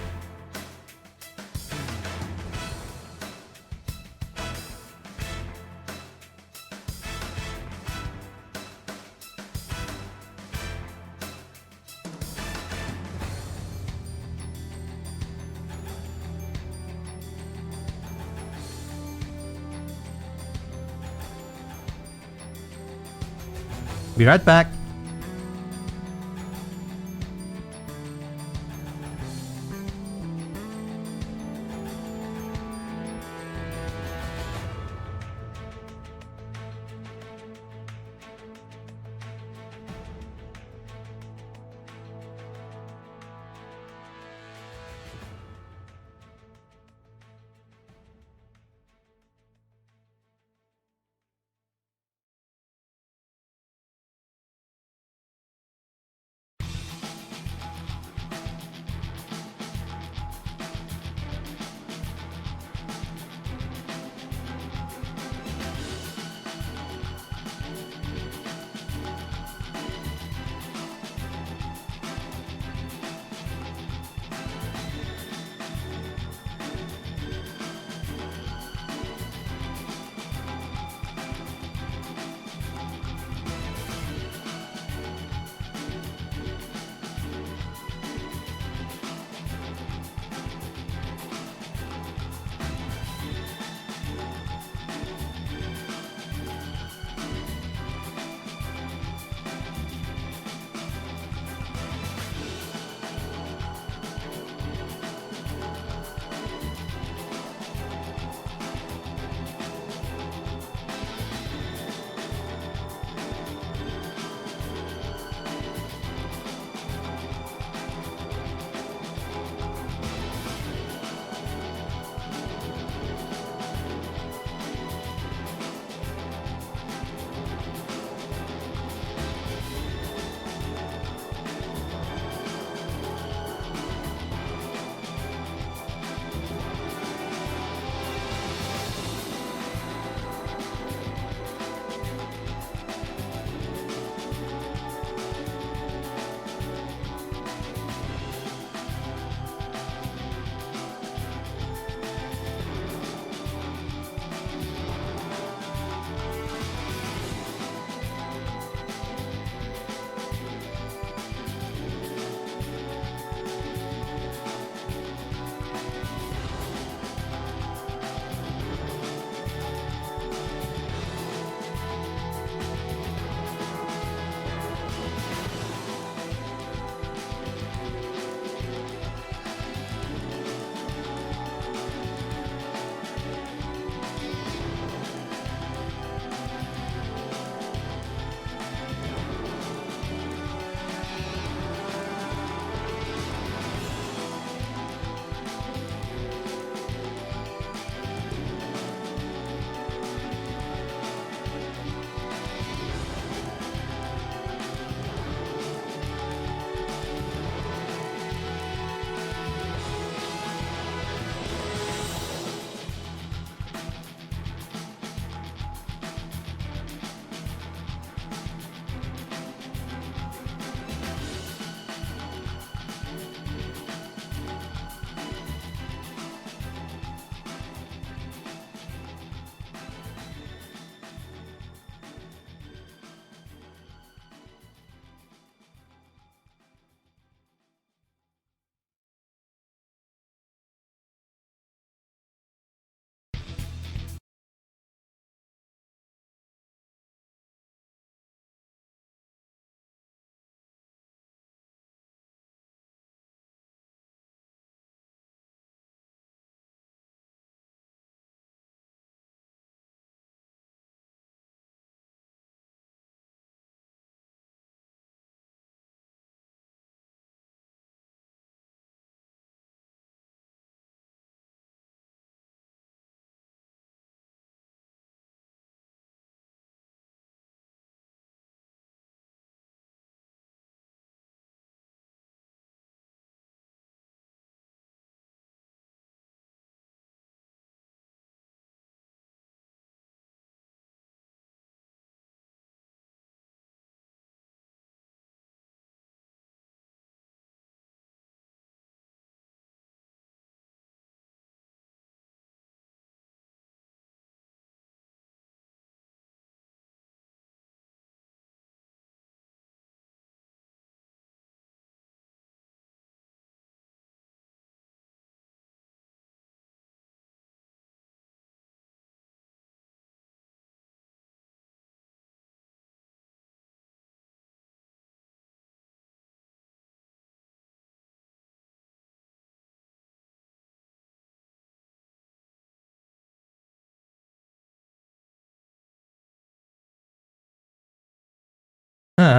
Be right back.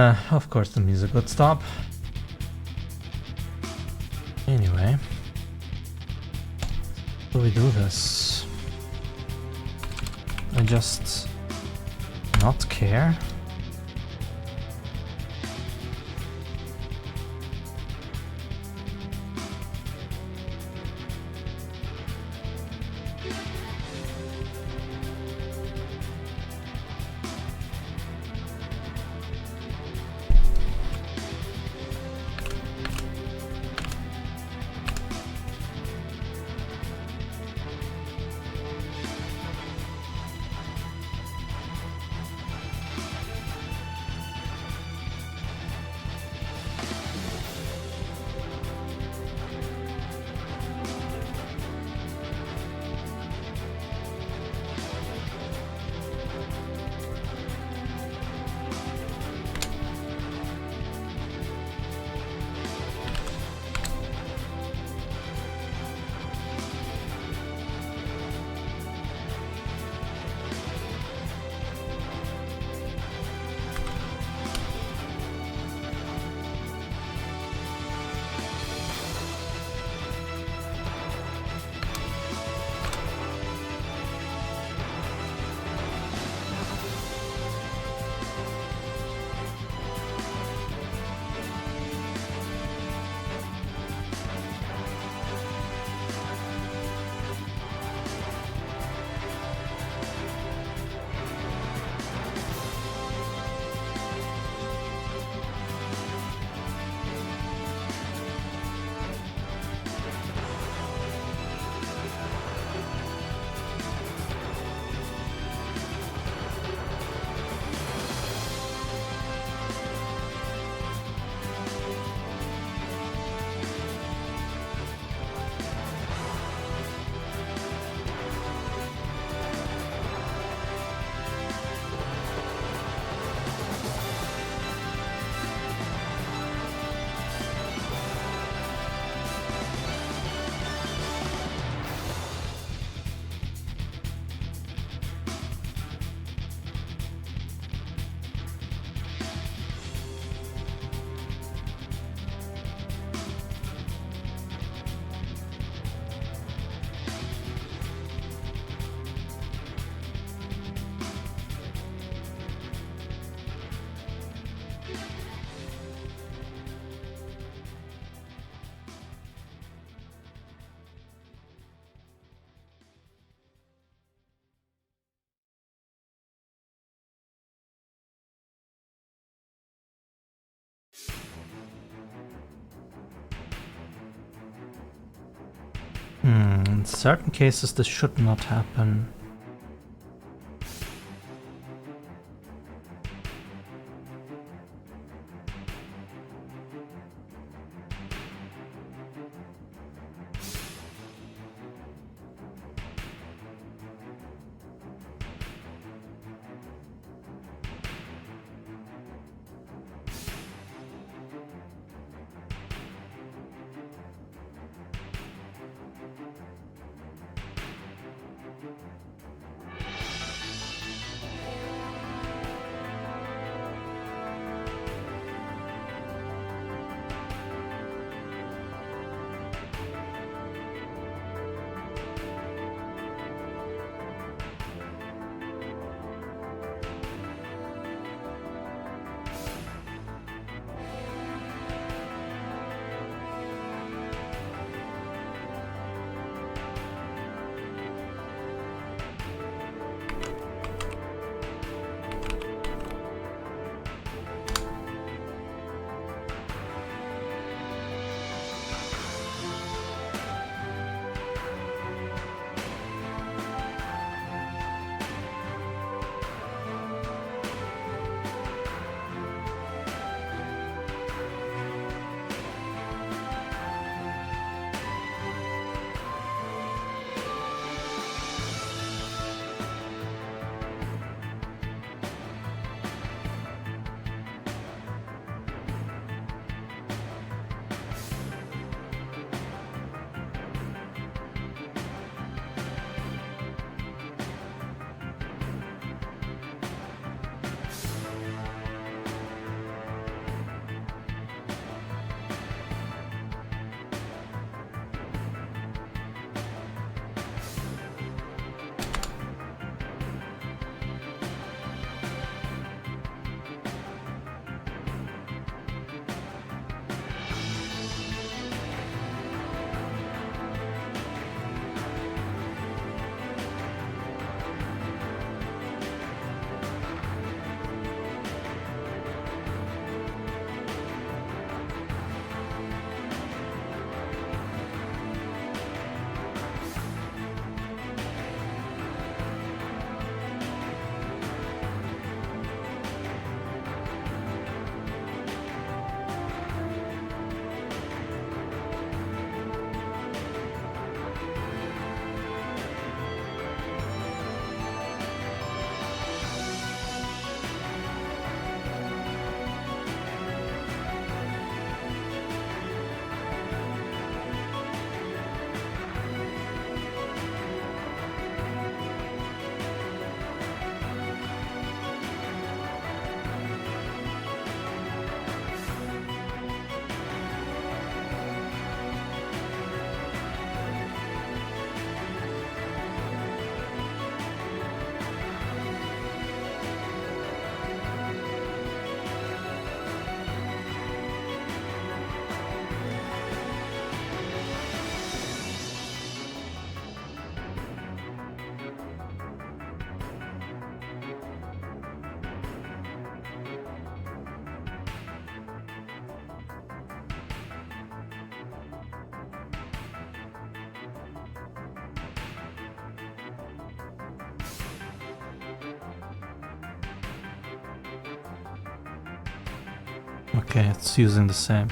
Of course the music would stop. Anyway. How do we do this? I just not care? In certain cases this should not happen. Okay, it's using the same.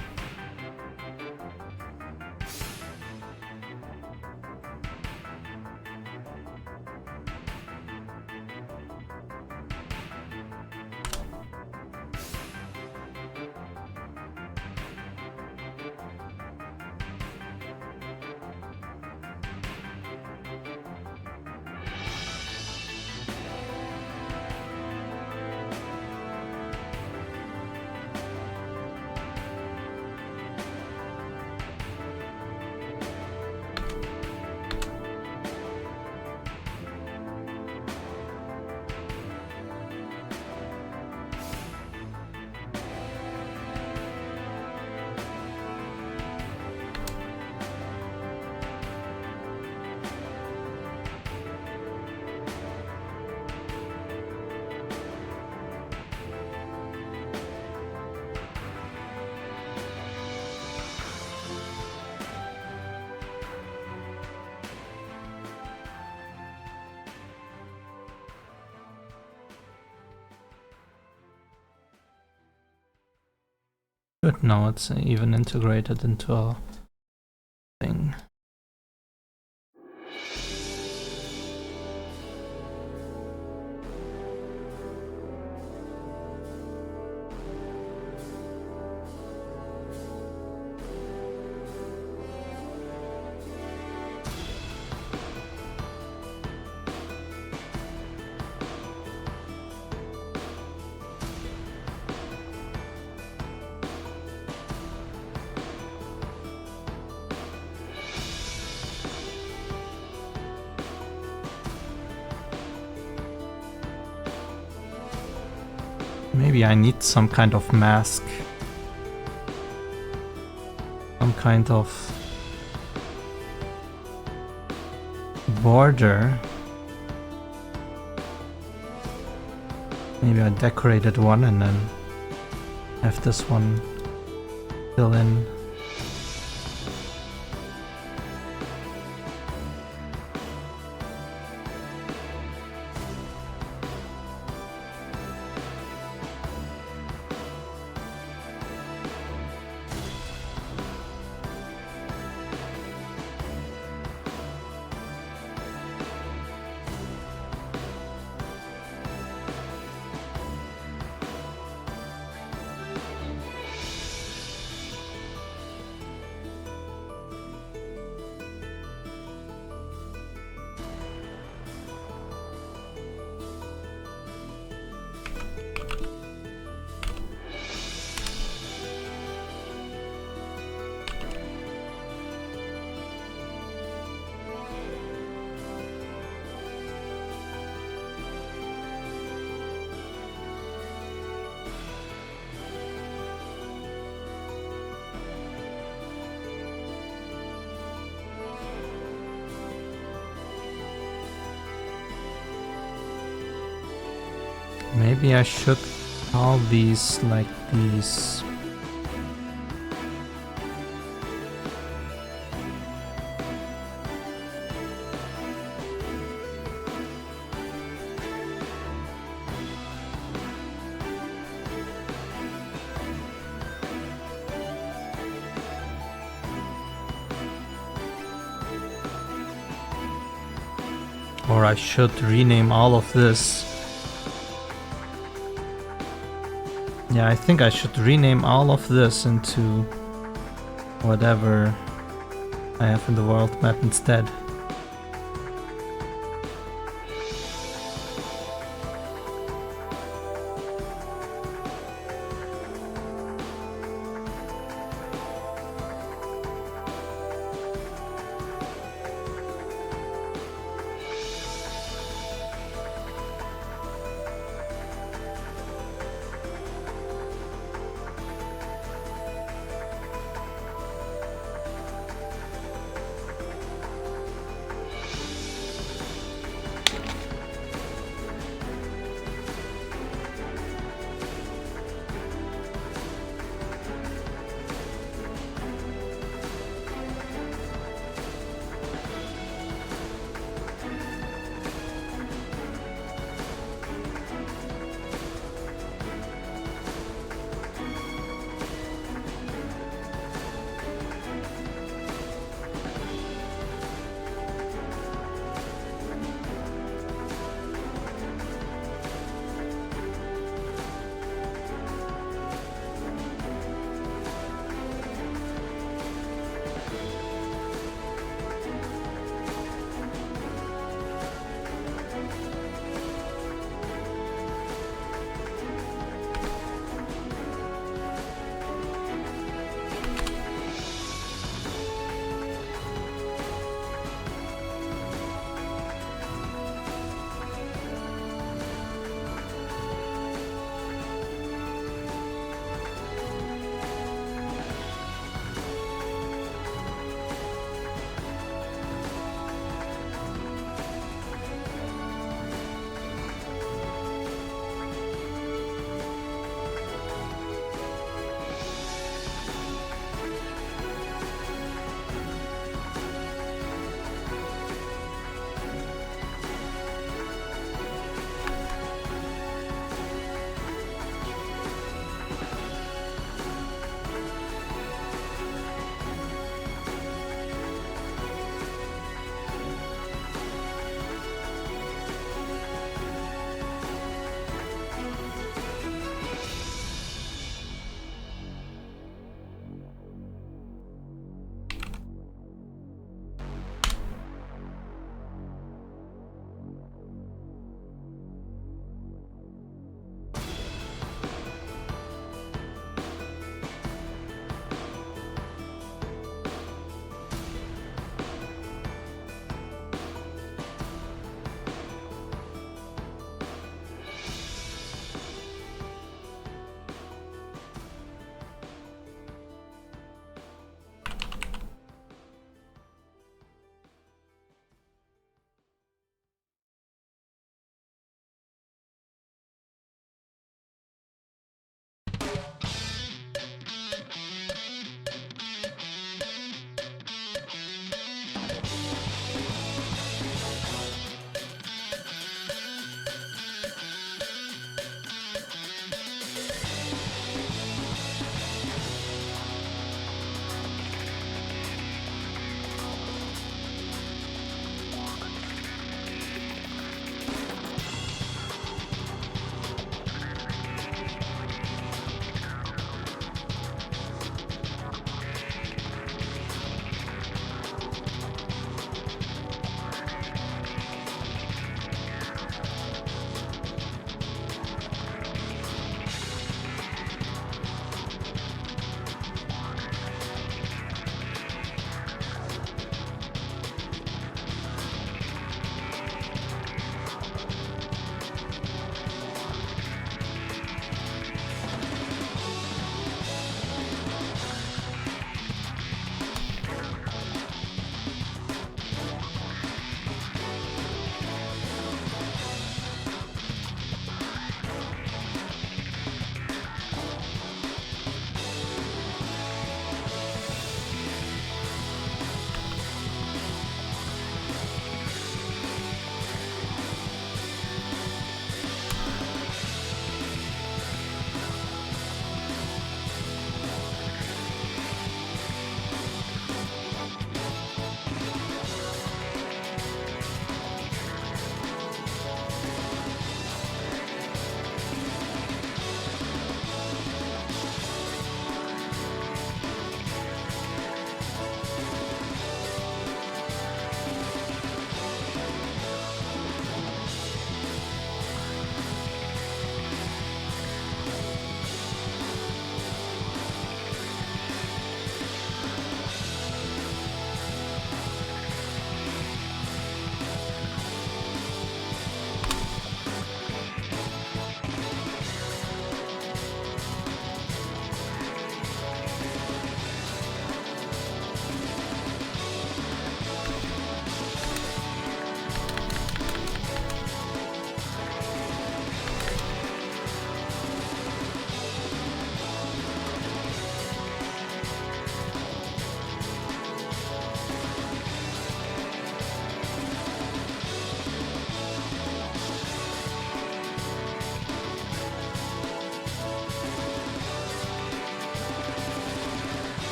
Good, now it's even integrated into our thing. Maybe I need some kind of mask. Some kind of border. Maybe I decorated one and then have this one fill in. Maybe I should call these like these. Or I should rename all of this. Yeah, I think I should rename all of this into whatever I have in the world map instead.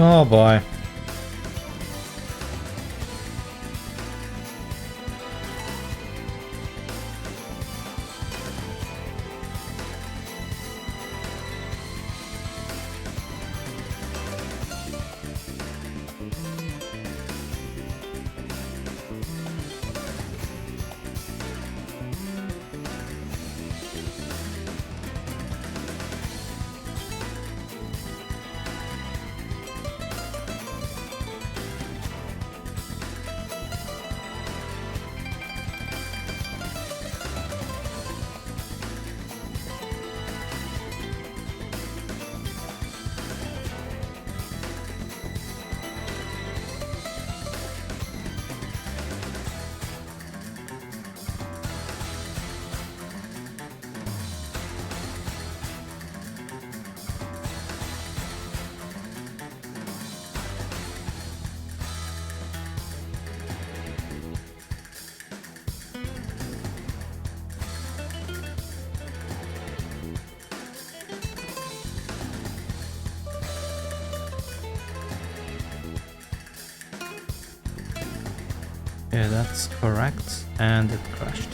Oh boy. Yeah, that's correct. And it crashed.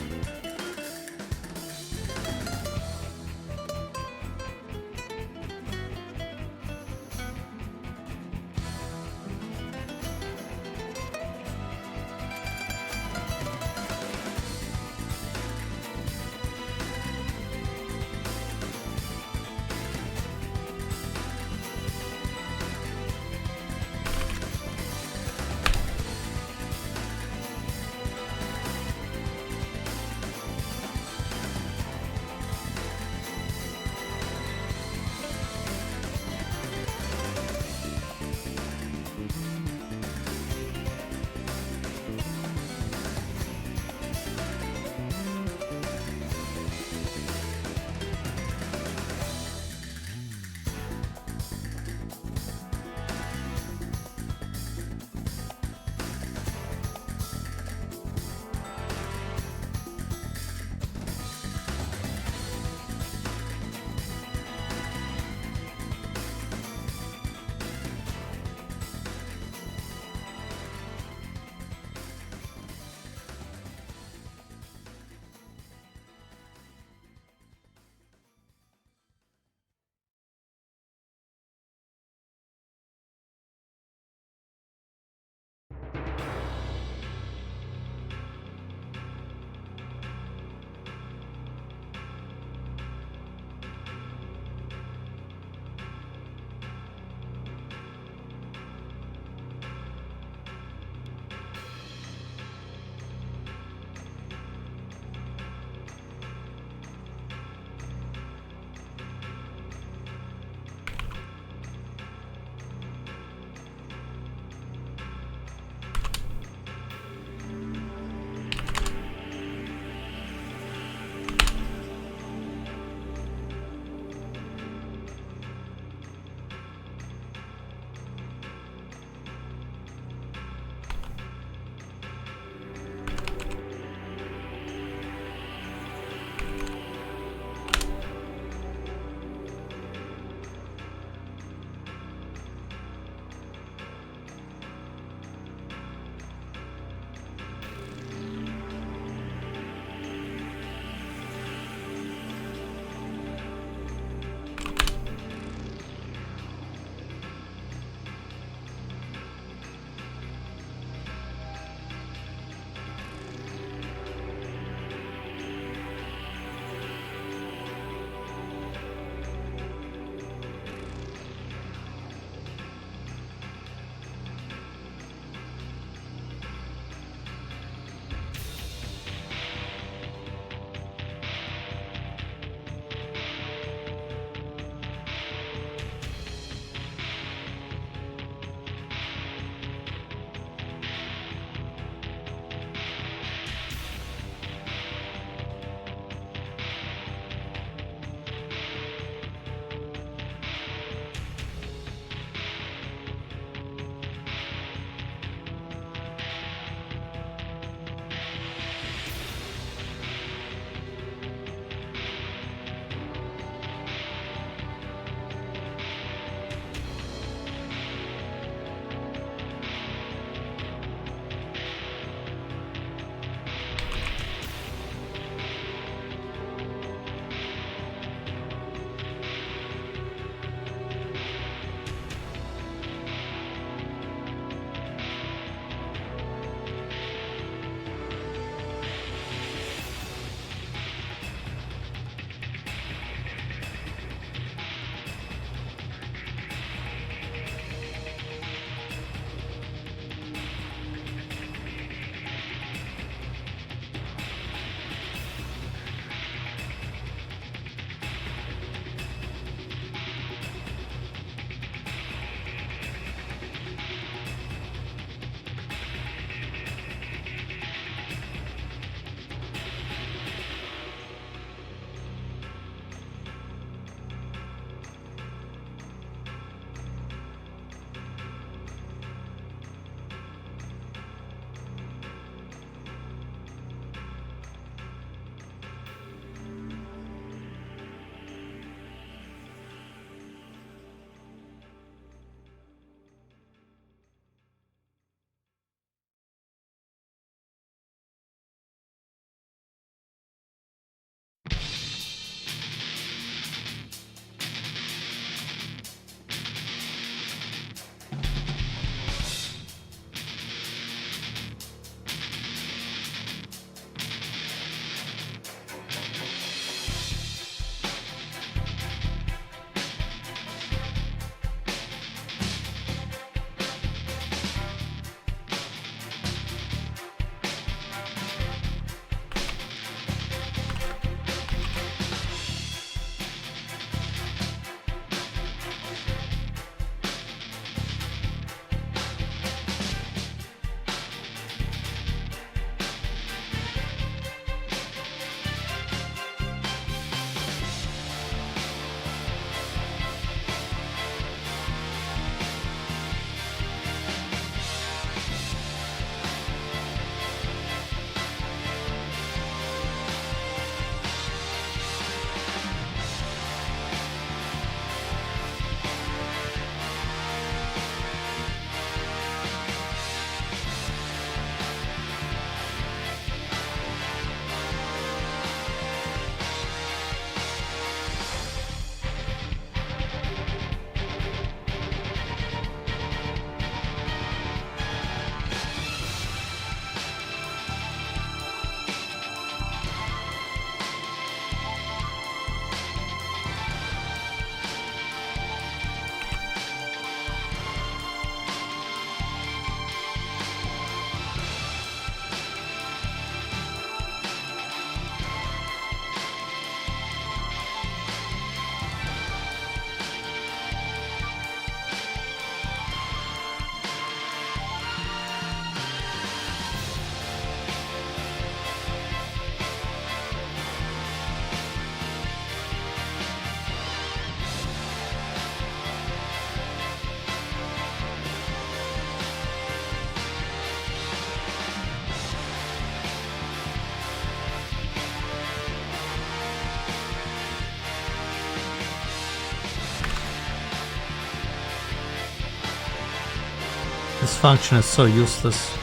This function is so useless.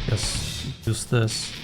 Just use this.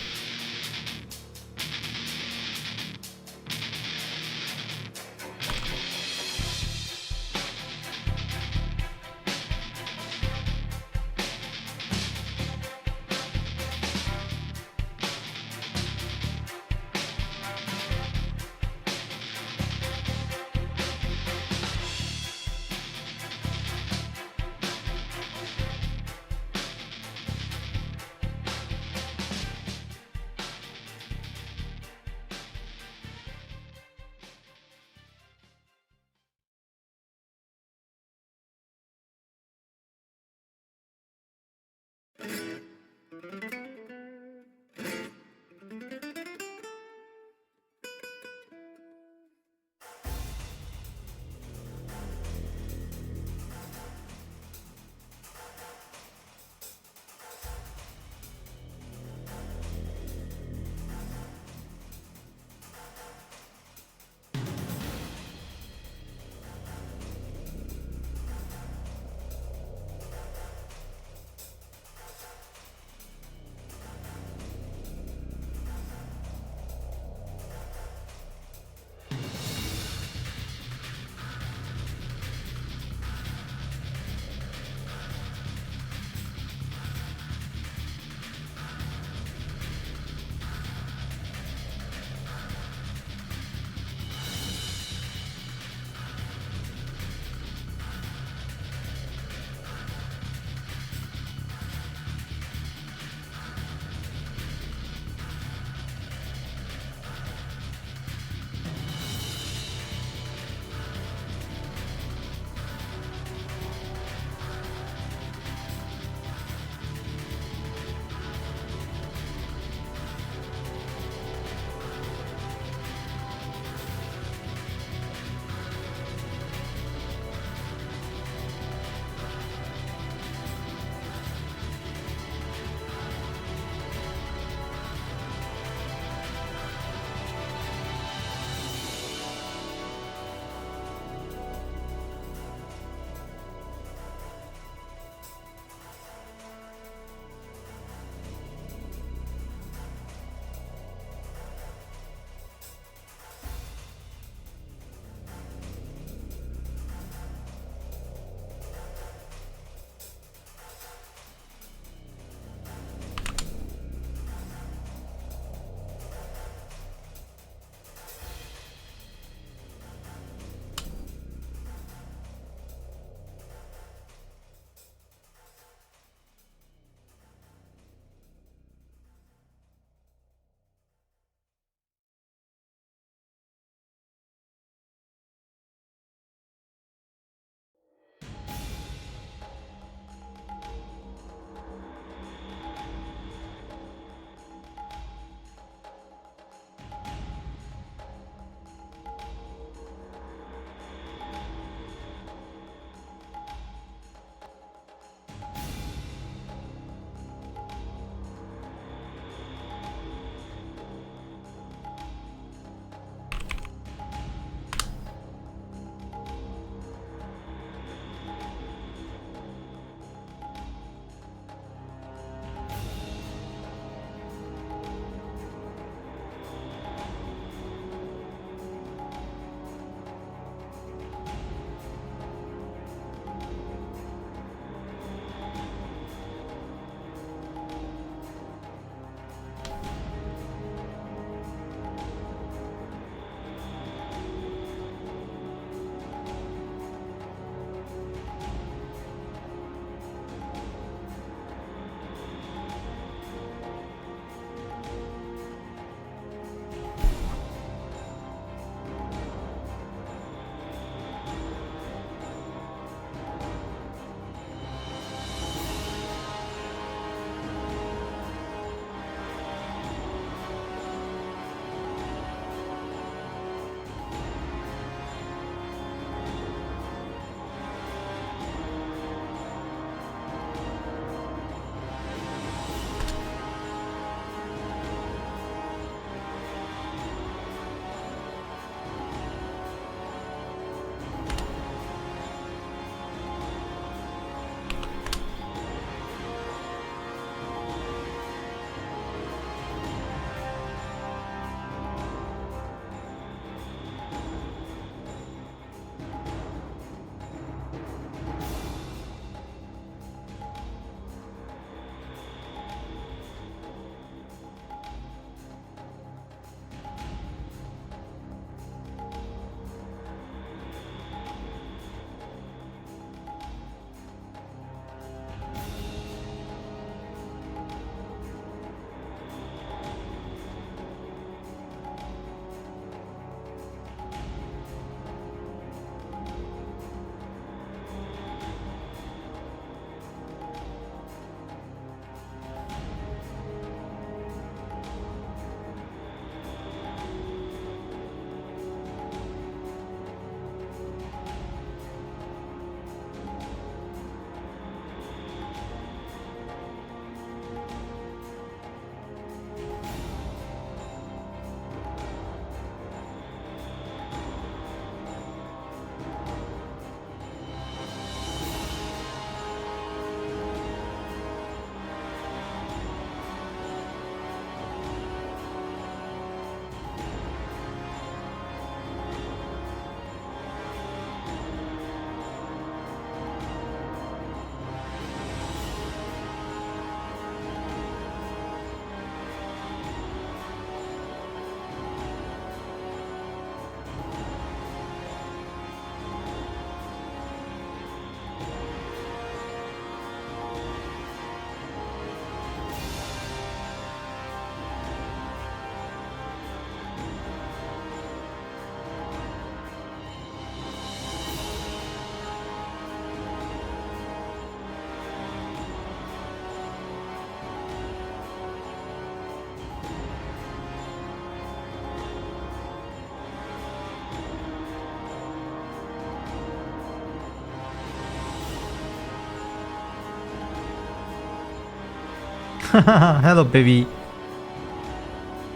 Hello, baby.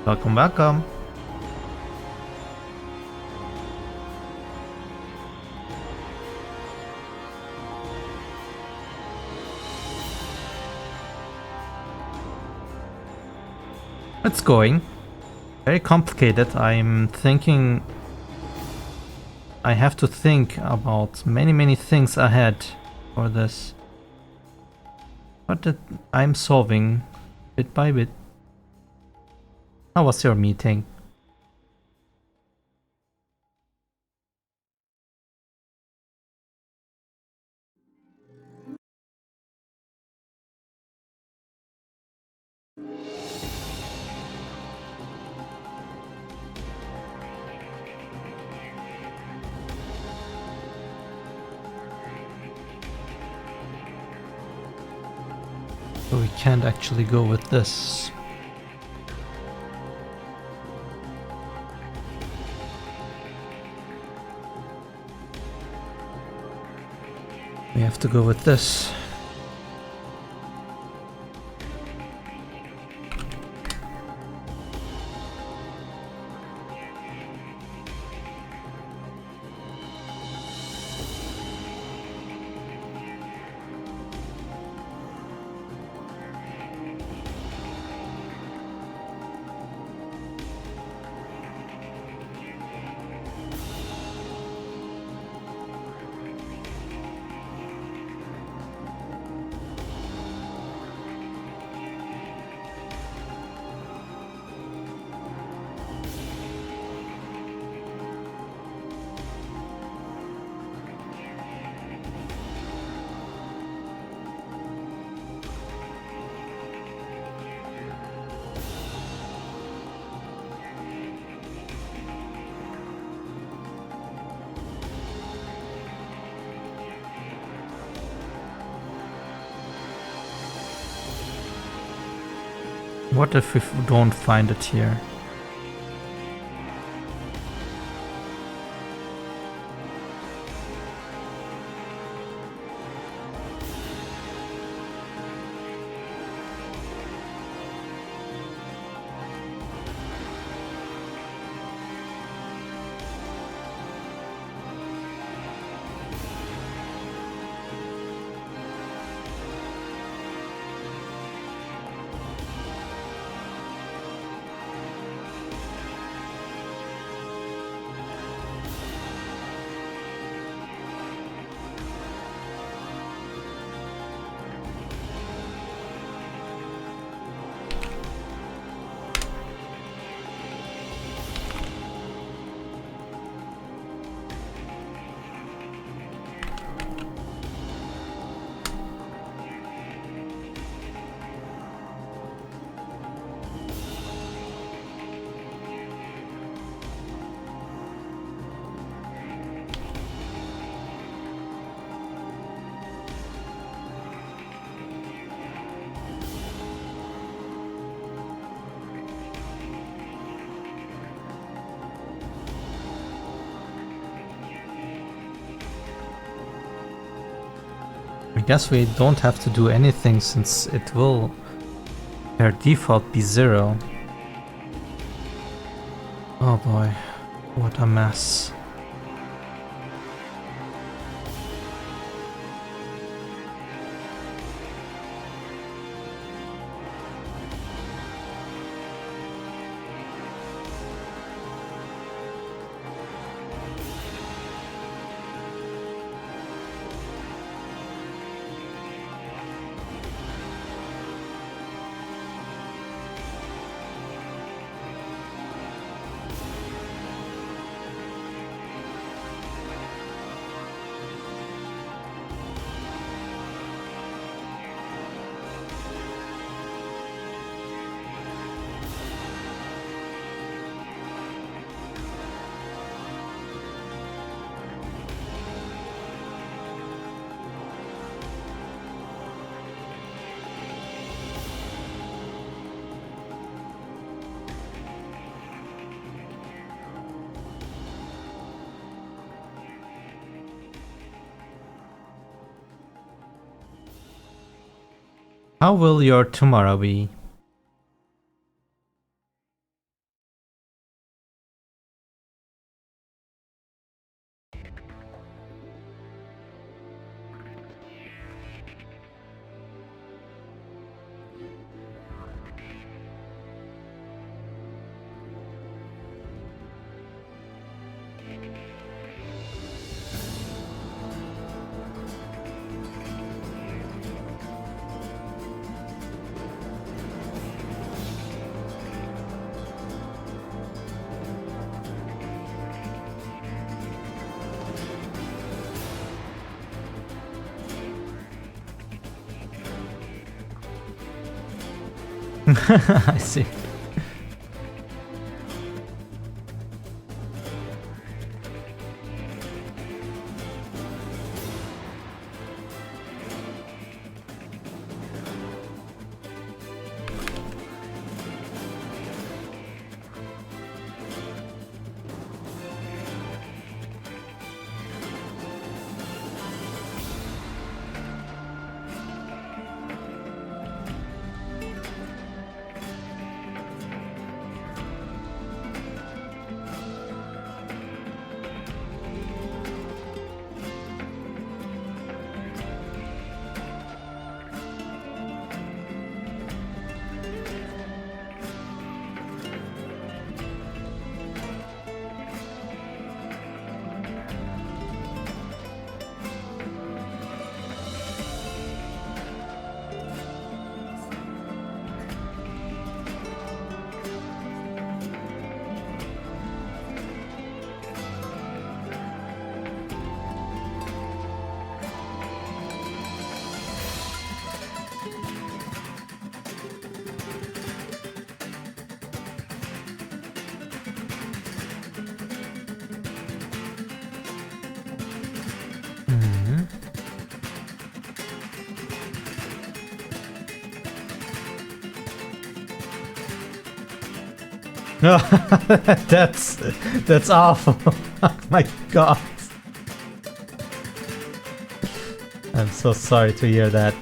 Welcome, welcome. It's going. Very complicated. I'm thinking... I have to think about many things ahead for this. But I'm solving bit by bit. How was your meeting? So we can't actually go with this. We have to go with this. What if we don't find it here? I guess we don't have to do anything since it will per default be 0. Oh boy, what a mess. How will your tomorrow be? I see. No, that's awful. Oh my god. I'm so sorry to hear that.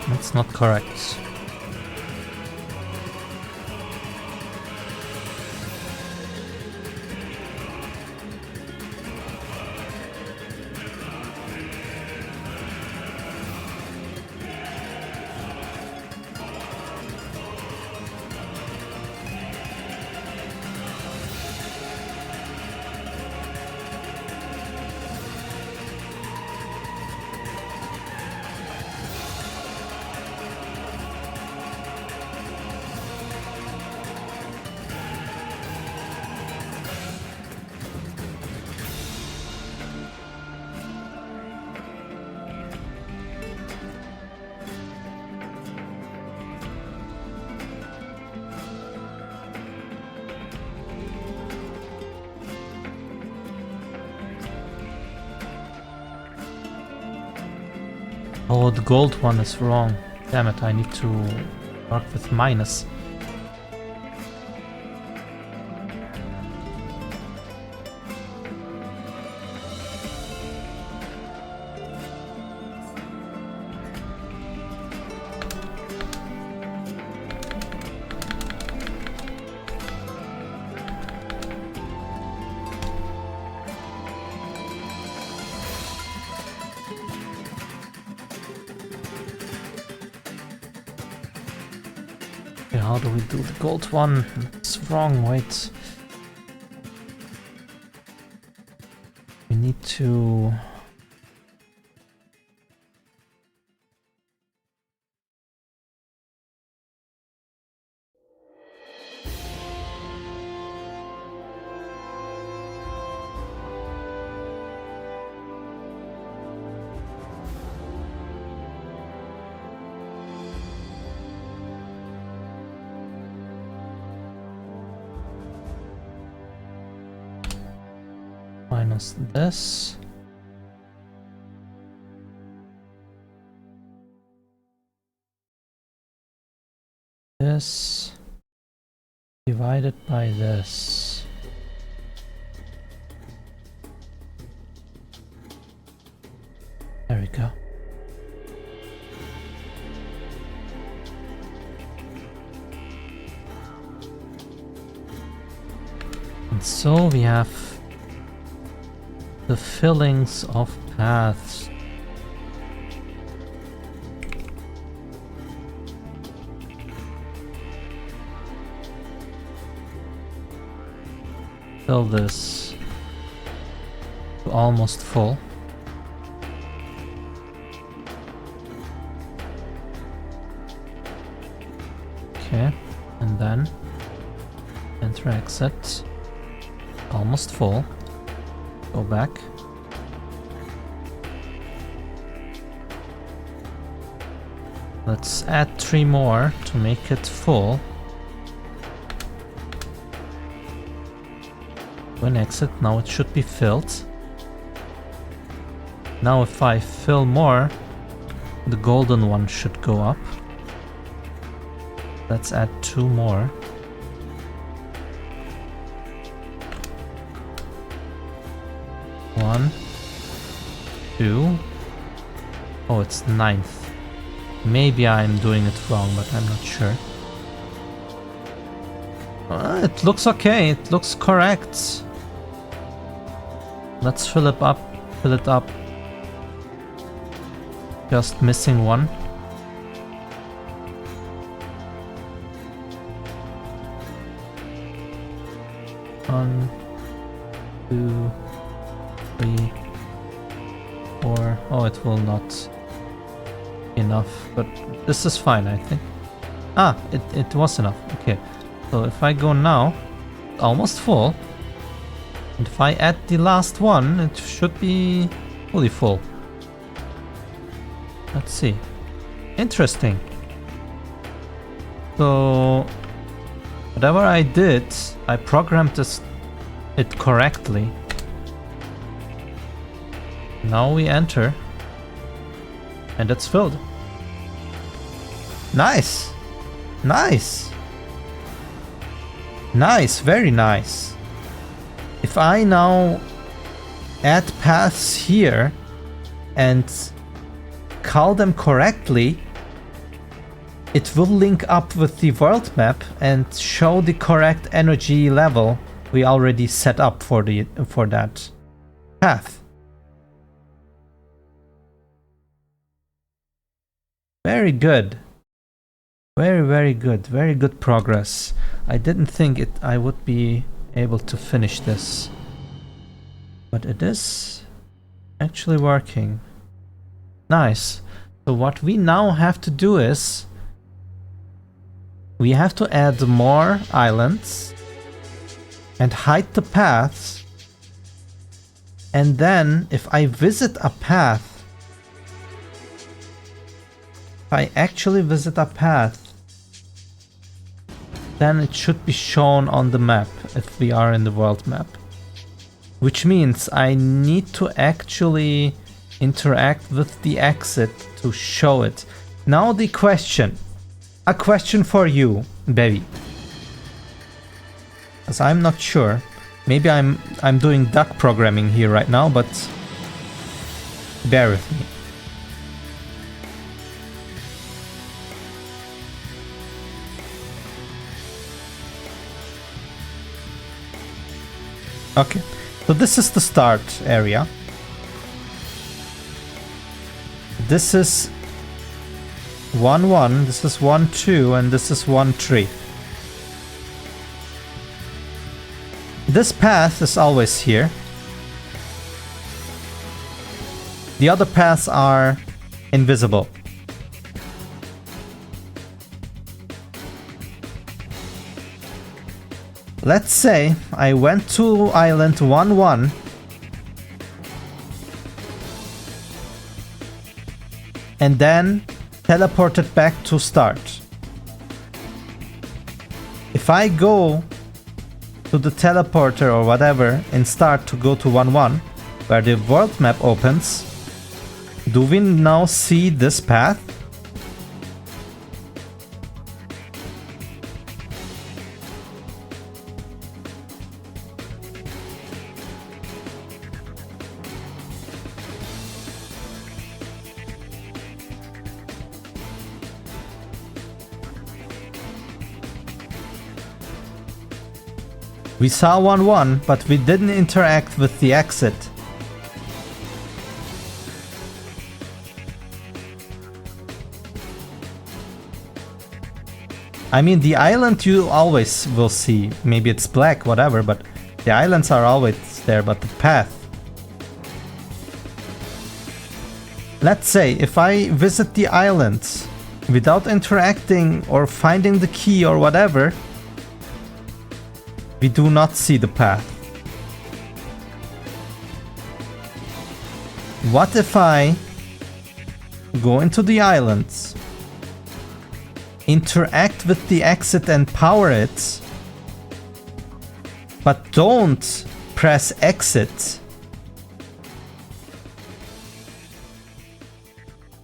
That's not correct. Oh, the gold one is wrong. Damn it, I need to work with minus. Okay, how do we do the gold one? It's wrong, wait. We need to... minus this. This divided by this. There we go. And so we have the fillings of paths. Fill this to almost full. Okay, and then enter exit. Almost full. Go back. Let's add 3 more to make it full. When exit, now it should be filled. Now if I fill more, the golden one should go up. Let's add 2 more. One, 2. Oh, it's 9th. Maybe I'm doing it wrong, but I'm not sure. It looks okay. It looks correct. Let's fill it up. Fill it up. Just missing one. One, 2, 3, 4. Oh, it will not be enough, but this is fine, I think. Ah, it was enough. Okay, so if I go now, almost full. And if I add the last one, it should be fully full. Let's see. Interesting. So whatever I did, I programmed it correctly. Now we enter, and it's filled. Nice! Nice! Nice, very nice. If I now add paths here and call them correctly, it will link up with the world map and show the correct energy level we already set up for that path. Very good. Very, very good. Very good progress. I didn't think I would be able to finish this, but it is actually working. Nice. So what we now have to do is we have to add more islands and hide the paths, and then if I visit a path, if I actually visit a path, then it should be shown on the map if we are in the world map. Which means I need to actually interact with the exit to show it. Now the question. A question for you, Bevi. As I'm not sure. Maybe I'm doing duck programming here right now, but bear with me. Okay, so this is the start area. This is 1, 1, this is 1, 2, and this is 1, 3. This path is always here. The other paths are invisible. Let's say I went to island 1, 1. And then teleported back to start. If I go to the teleporter or whatever and start to go to 1, 1, where the world map opens, do we now see this path? We saw 1, 1, but we didn't interact with the exit. I mean, the island you always will see. Maybe it's black, whatever, but the islands are always there, but the path. Let's say if I visit the islands without interacting or finding the key or whatever, we do not see the path. What if I go into the islands, interact with the exit and power it, but don't press exit,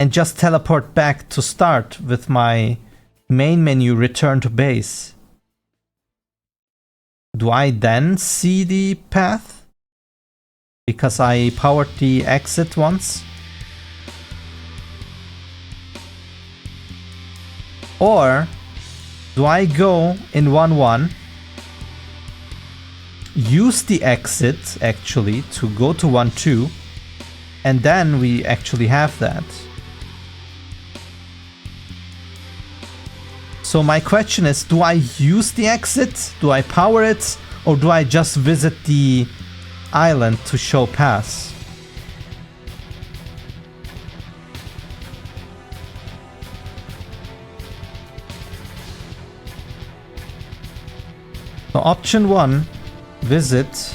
and just teleport back to start with my main menu return to base? Do I then see the path? Because I powered the exit once? Or do I go in 1, 1, use the exit actually to go to 1, 2, and then we actually have that? So my question is, do I use the exit? Do I power it? Or do I just visit the island to show paths? So option 1, visit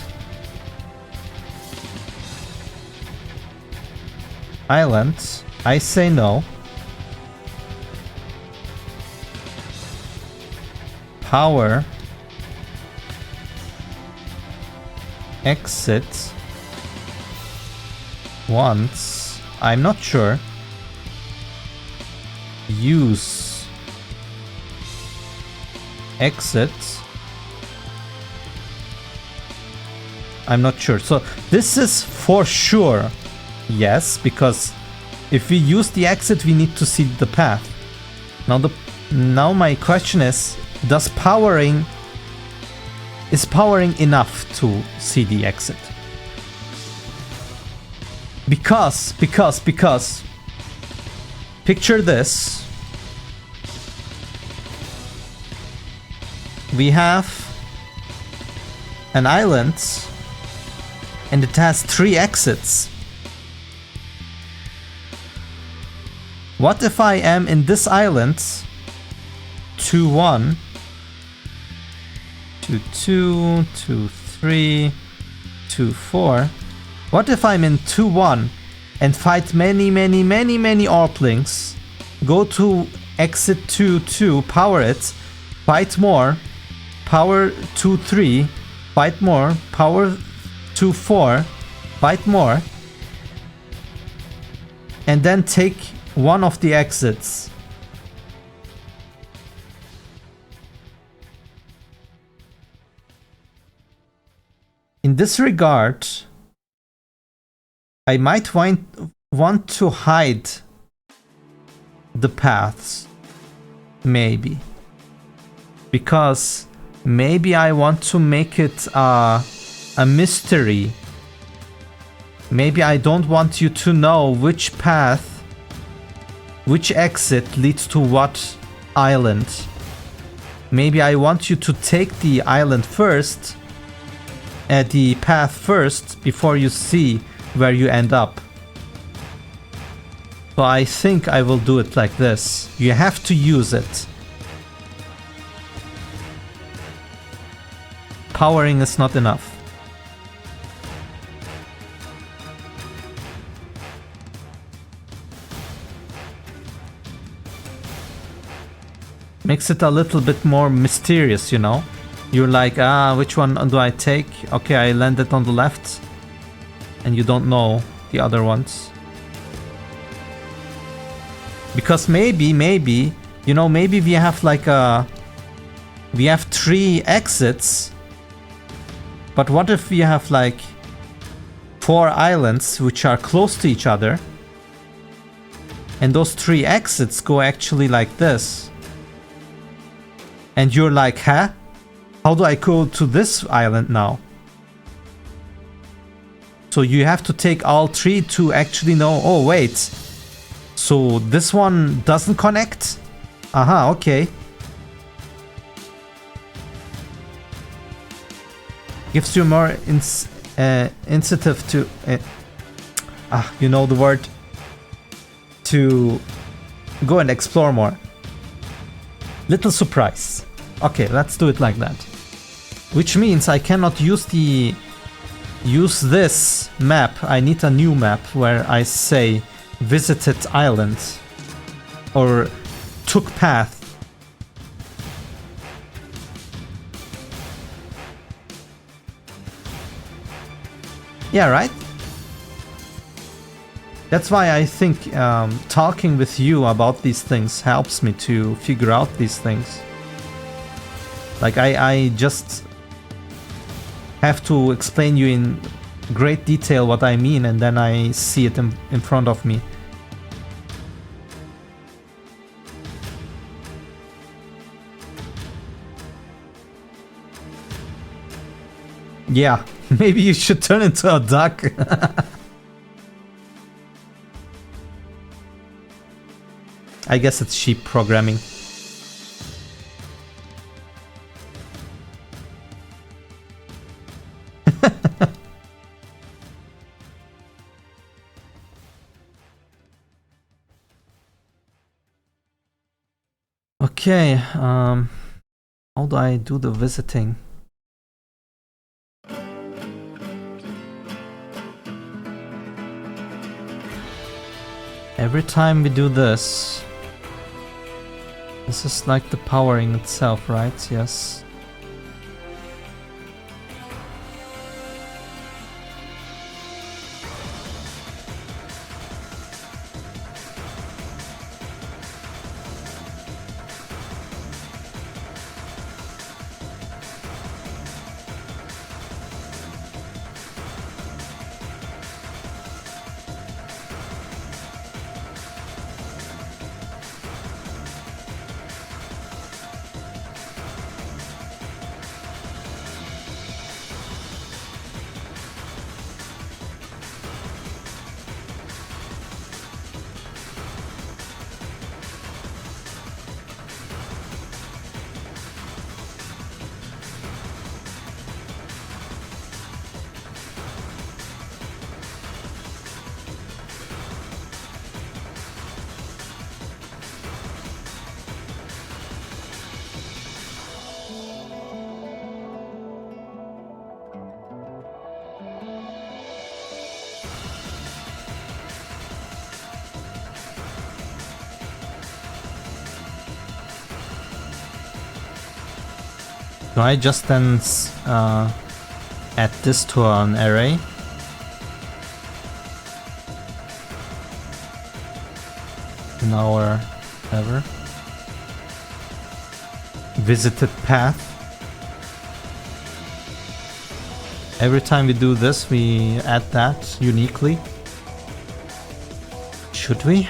island. I say no. Power exit once. I'm not sure. Use exit. I'm not sure. So this is for sure yes, because if we use the exit we need to see the path. Now my question is, is powering enough to see the exit? Because picture this. We have an island and it has 3 exits. What if I am in this island 2, 1, 2, 2, 2, 3, 2, 4. What if I'm in 2, 1 and fight many Orplings, go to exit 2, 2, power it, fight more, power 2, 3, fight more, power 2, 4, fight more, and then take one of the exits? In this regard, I might want to hide the paths, maybe. Because maybe I want to make it a mystery. Maybe I don't want you to know which path which exit leads to what island. Maybe I want you to take the island first, the path first, before you see where you end up. So I think I will do it like this. You have to use it. Powering is not enough. Makes it a little bit more mysterious, you know? You're like, which one do I take? Okay, I landed on the left. And you don't know the other ones. Because maybe, you know, maybe we have like we have 3 exits. But what if we have like 4 islands which are close to each other? And those 3 exits go actually like this. And you're like, huh? How do I go to this island now? So you have to take all 3 to actually know, oh wait. So this one doesn't connect? Aha, okay. Gives you more incentive to... you know the word. To go and explore more. Little surprise. Okay, let's do it like that. Which means I cannot use this map. I need a new map where I say visited island or took path. Yeah, right? That's why I think talking with you about these things helps me to figure out these things. Like I just have to explain you in great detail what I mean, and then I see it in front of me. Yeah, maybe you should turn into a duck. I guess it's sheep programming. Okay, how do I do the visiting? Every time we do this is like the powering itself, right? Yes. Do I just then add this to an array? In our whatever visited path. Every time we do this, we add that uniquely. Should we?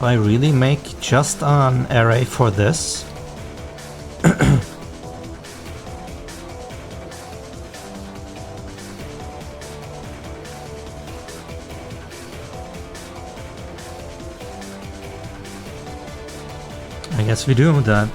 Do I really make just an array for this? I guess we do that.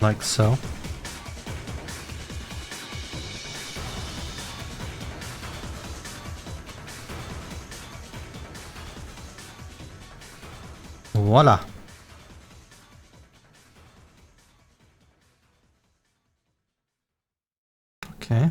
Like so. Voila. Okay.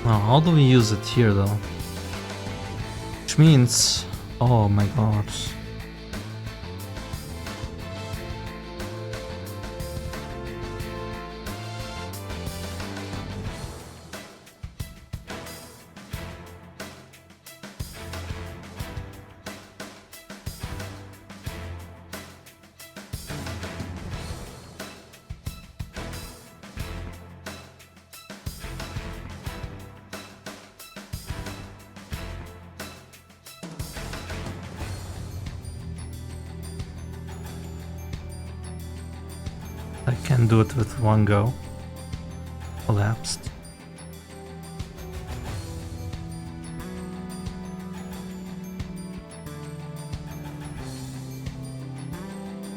Now, how do we use it here though? Which means, oh my god. I can do it with one go. Collapsed.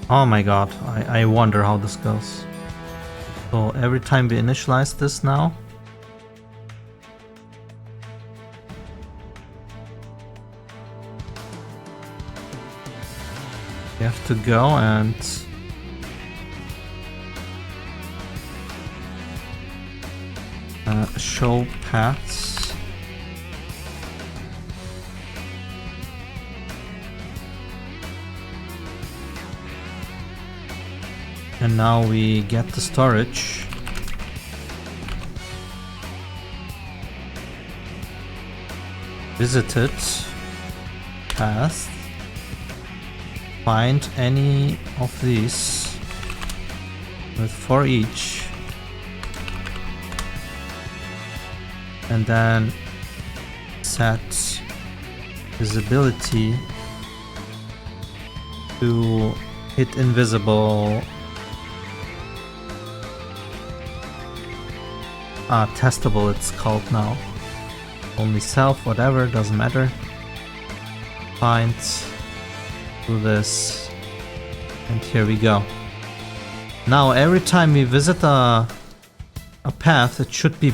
Oh my god, I wonder how this goes. So every time we initialize this now, we have to go and show paths. And now we get the storage. Visit it. Path. Find any of these with 4 each. And then set visibility to hit invisible. Testable it's called now. Only self, whatever, doesn't matter. Find, do this, and here we go. Now every time we visit a path, it should be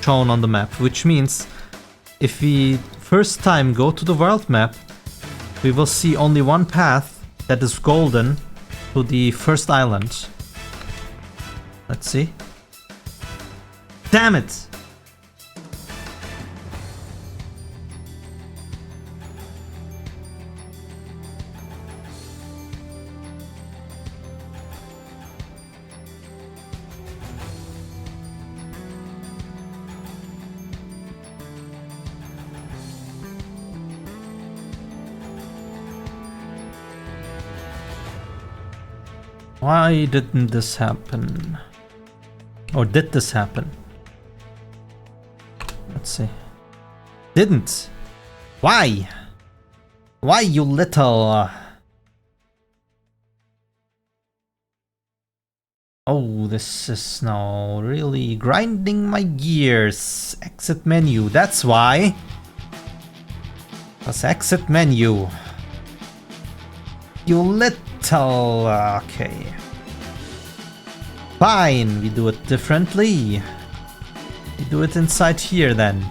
shown on the map, which means if we first time go to the world map, we will see only one path that is golden to the first island. Let's see. Damn it! Why didn't this happen? Or did this happen? Let's see. Didn't. Why? Why, you little... Oh, this is now really grinding my gears. Exit menu, that's why. That's exit menu. You little... Okay. Fine, we do it differently. We do it inside here then.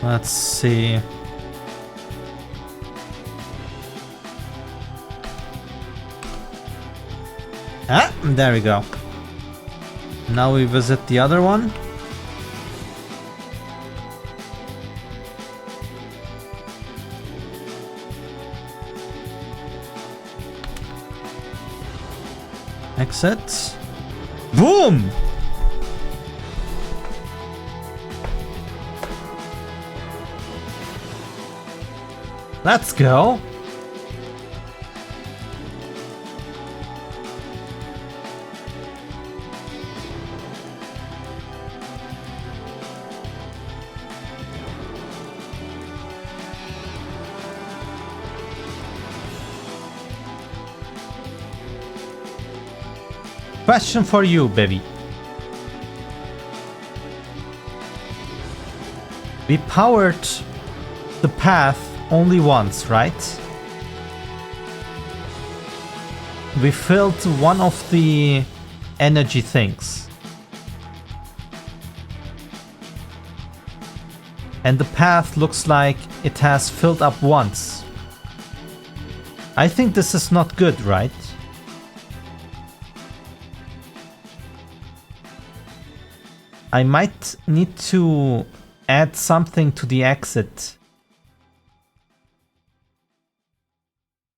Let's see. Ah, there we go. Now we visit the other one. Exit. Boom! Let's go. Question for you, baby. We powered the path only once, right? We filled one of the energy things. And the path looks like it has filled up once. I think this is not good, right? I might need to add something to the exit.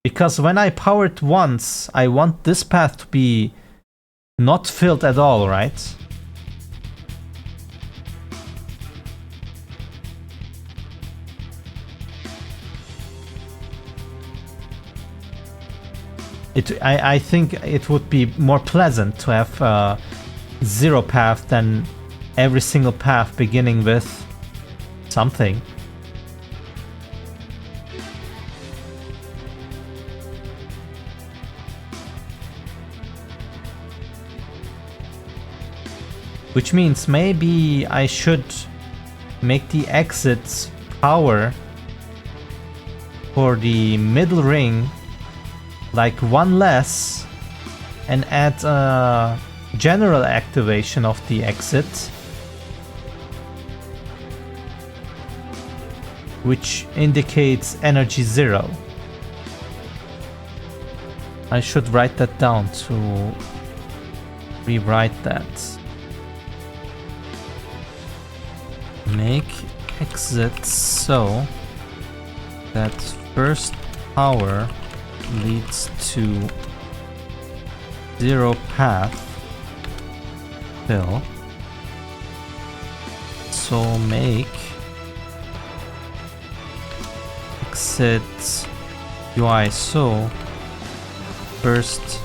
Because when I power it once, I want this path to be not filled at all, right? I think it would be more pleasant to have zero path than every single path beginning with something. Which means maybe I should make the exits power for the middle ring like one less and add a general activation of the exit, which indicates energy 0. I should write that down to rewrite that. Make exit so that first power leads to 0 path fill. So make exit UI so first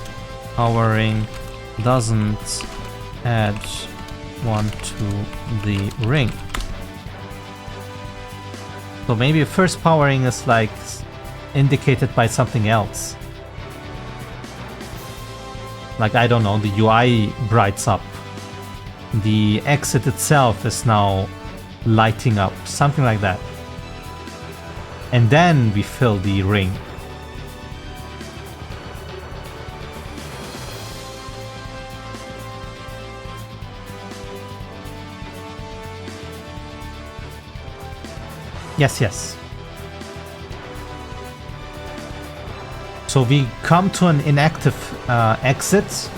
powering doesn't add one to the ring. So maybe first powering is like indicated by something else. Like, I don't know, the UI brights up. The exit itself is now lighting up, something like that. And then we fill the ring. Yes, yes. So we come to an inactive exit.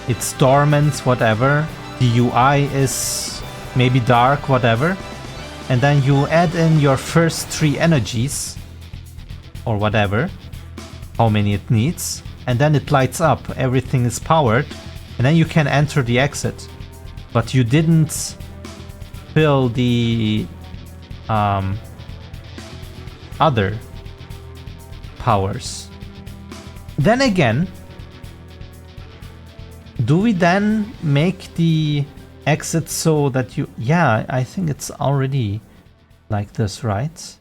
It's dormant, whatever. The UI is maybe dark, whatever. And then you add in your first 3 energies, or whatever, how many it needs. And then it lights up, everything is powered. And then you can enter the exit. But you didn't fill the other powers. Then again, do we then make the exit so that you... Yeah, I think it's already like this, right?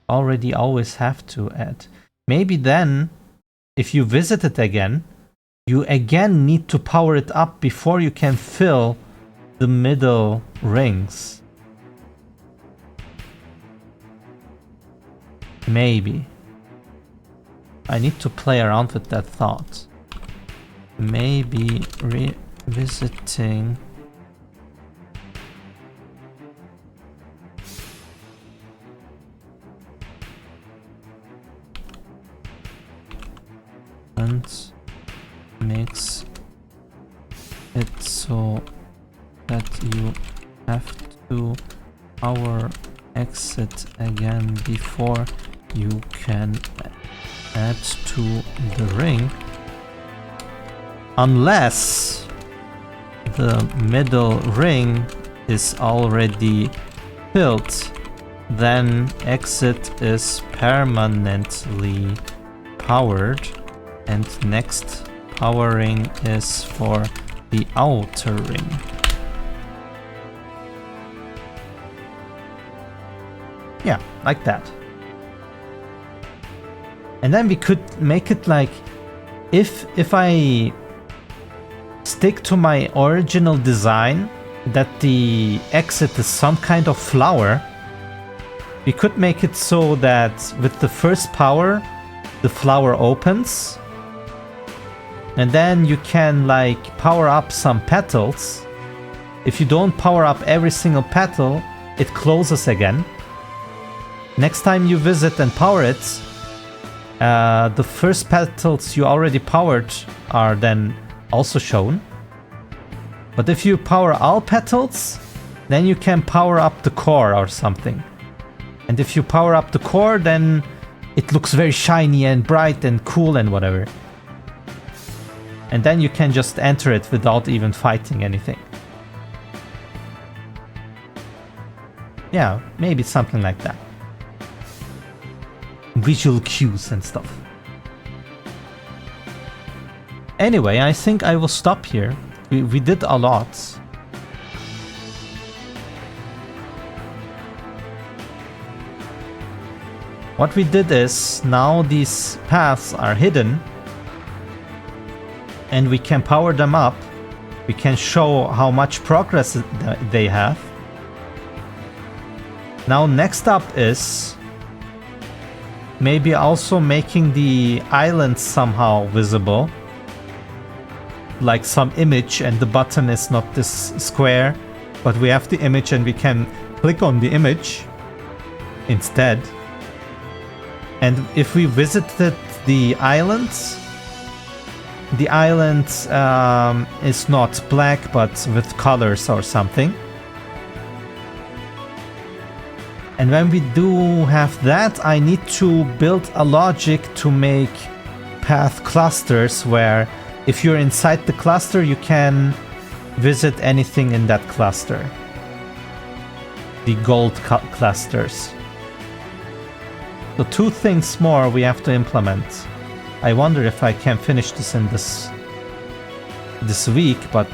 Already always have to add. Maybe then, if you visit it again, you again need to power it up before you can fill the middle rings. Maybe. I need to play around with that thought. Maybe revisiting... and makes it so that you have to power exit again before you can add to the ring, unless the middle ring is already filled. Then exit is permanently powered, and next powering is for the outer ring. Yeah, like that. And then we could make it like, if I stick to my original design, that the exit is some kind of flower, we could make it so that with the first power, the flower opens, and then you can like power up some petals. If you don't power up every single petal, it closes again. Next time you visit and power it, the first petals you already powered are then also shown. But if you power all petals, then you can power up the core or something. And if you power up the core, then it looks very shiny and bright and cool and whatever. And then you can just enter it without even fighting anything. Yeah, maybe something like that. Visual cues and stuff. Anyway, I think I will stop here. We did a lot. What we did is, now these paths are hidden, and we can power them up. We can show how much progress they have. Now next up is maybe also making the islands somehow visible. Like some image, and the button is not this square, but we have the image and we can click on the image instead. And if we visited the islands is not black but with colors or something. And when we do have that, I need to build a logic to make path clusters where if you're inside the cluster, you can visit anything in that cluster. The gold clusters. So 2 things more we have to implement. I wonder if I can finish this in this week, but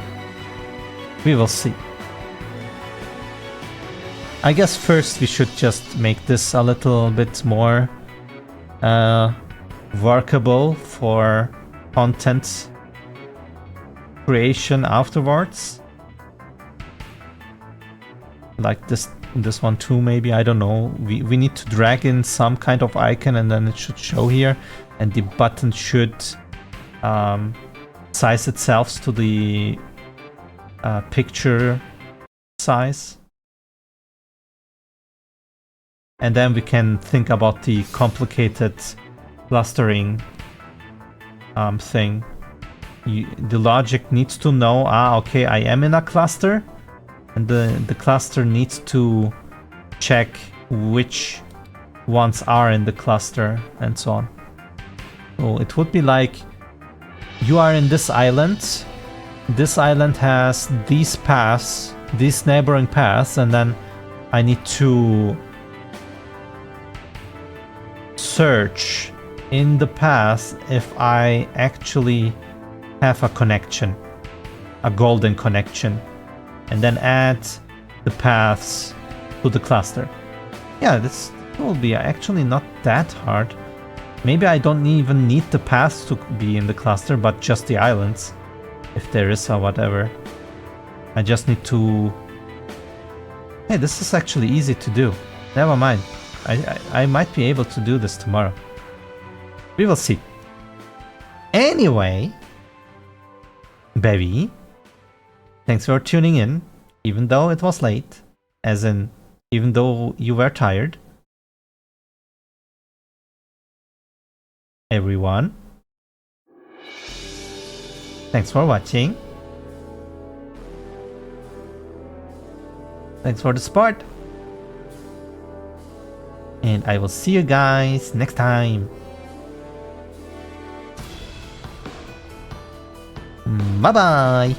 We will see. I guess first we should just make this a little bit more workable for content creation afterwards. Like this one too, maybe, I don't know. We need to drag in some kind of icon and then it should show here, and the button should size itself to the picture size. And then we can think about the complicated clustering thing. The logic needs to know, okay, I am in a cluster, and the cluster needs to check which ones are in the cluster and so on. So it would be like, you are in this island. This island has these paths, these neighboring paths, and then I need to search in the path if I actually have a connection, a golden connection, and then add the paths to the cluster. Yeah, this will be actually not that hard. Maybe I don't even need the paths to be in the cluster, but just the islands, if there is or whatever. I just need to... Hey, this is actually easy to do. Never mind. I might be able to do this tomorrow. We will see. Anyway, baby, thanks for tuning in, even though it was late, as in, even though you were tired. Everyone, thanks for watching. Thanks for the support. And I will see you guys next time. Bye bye.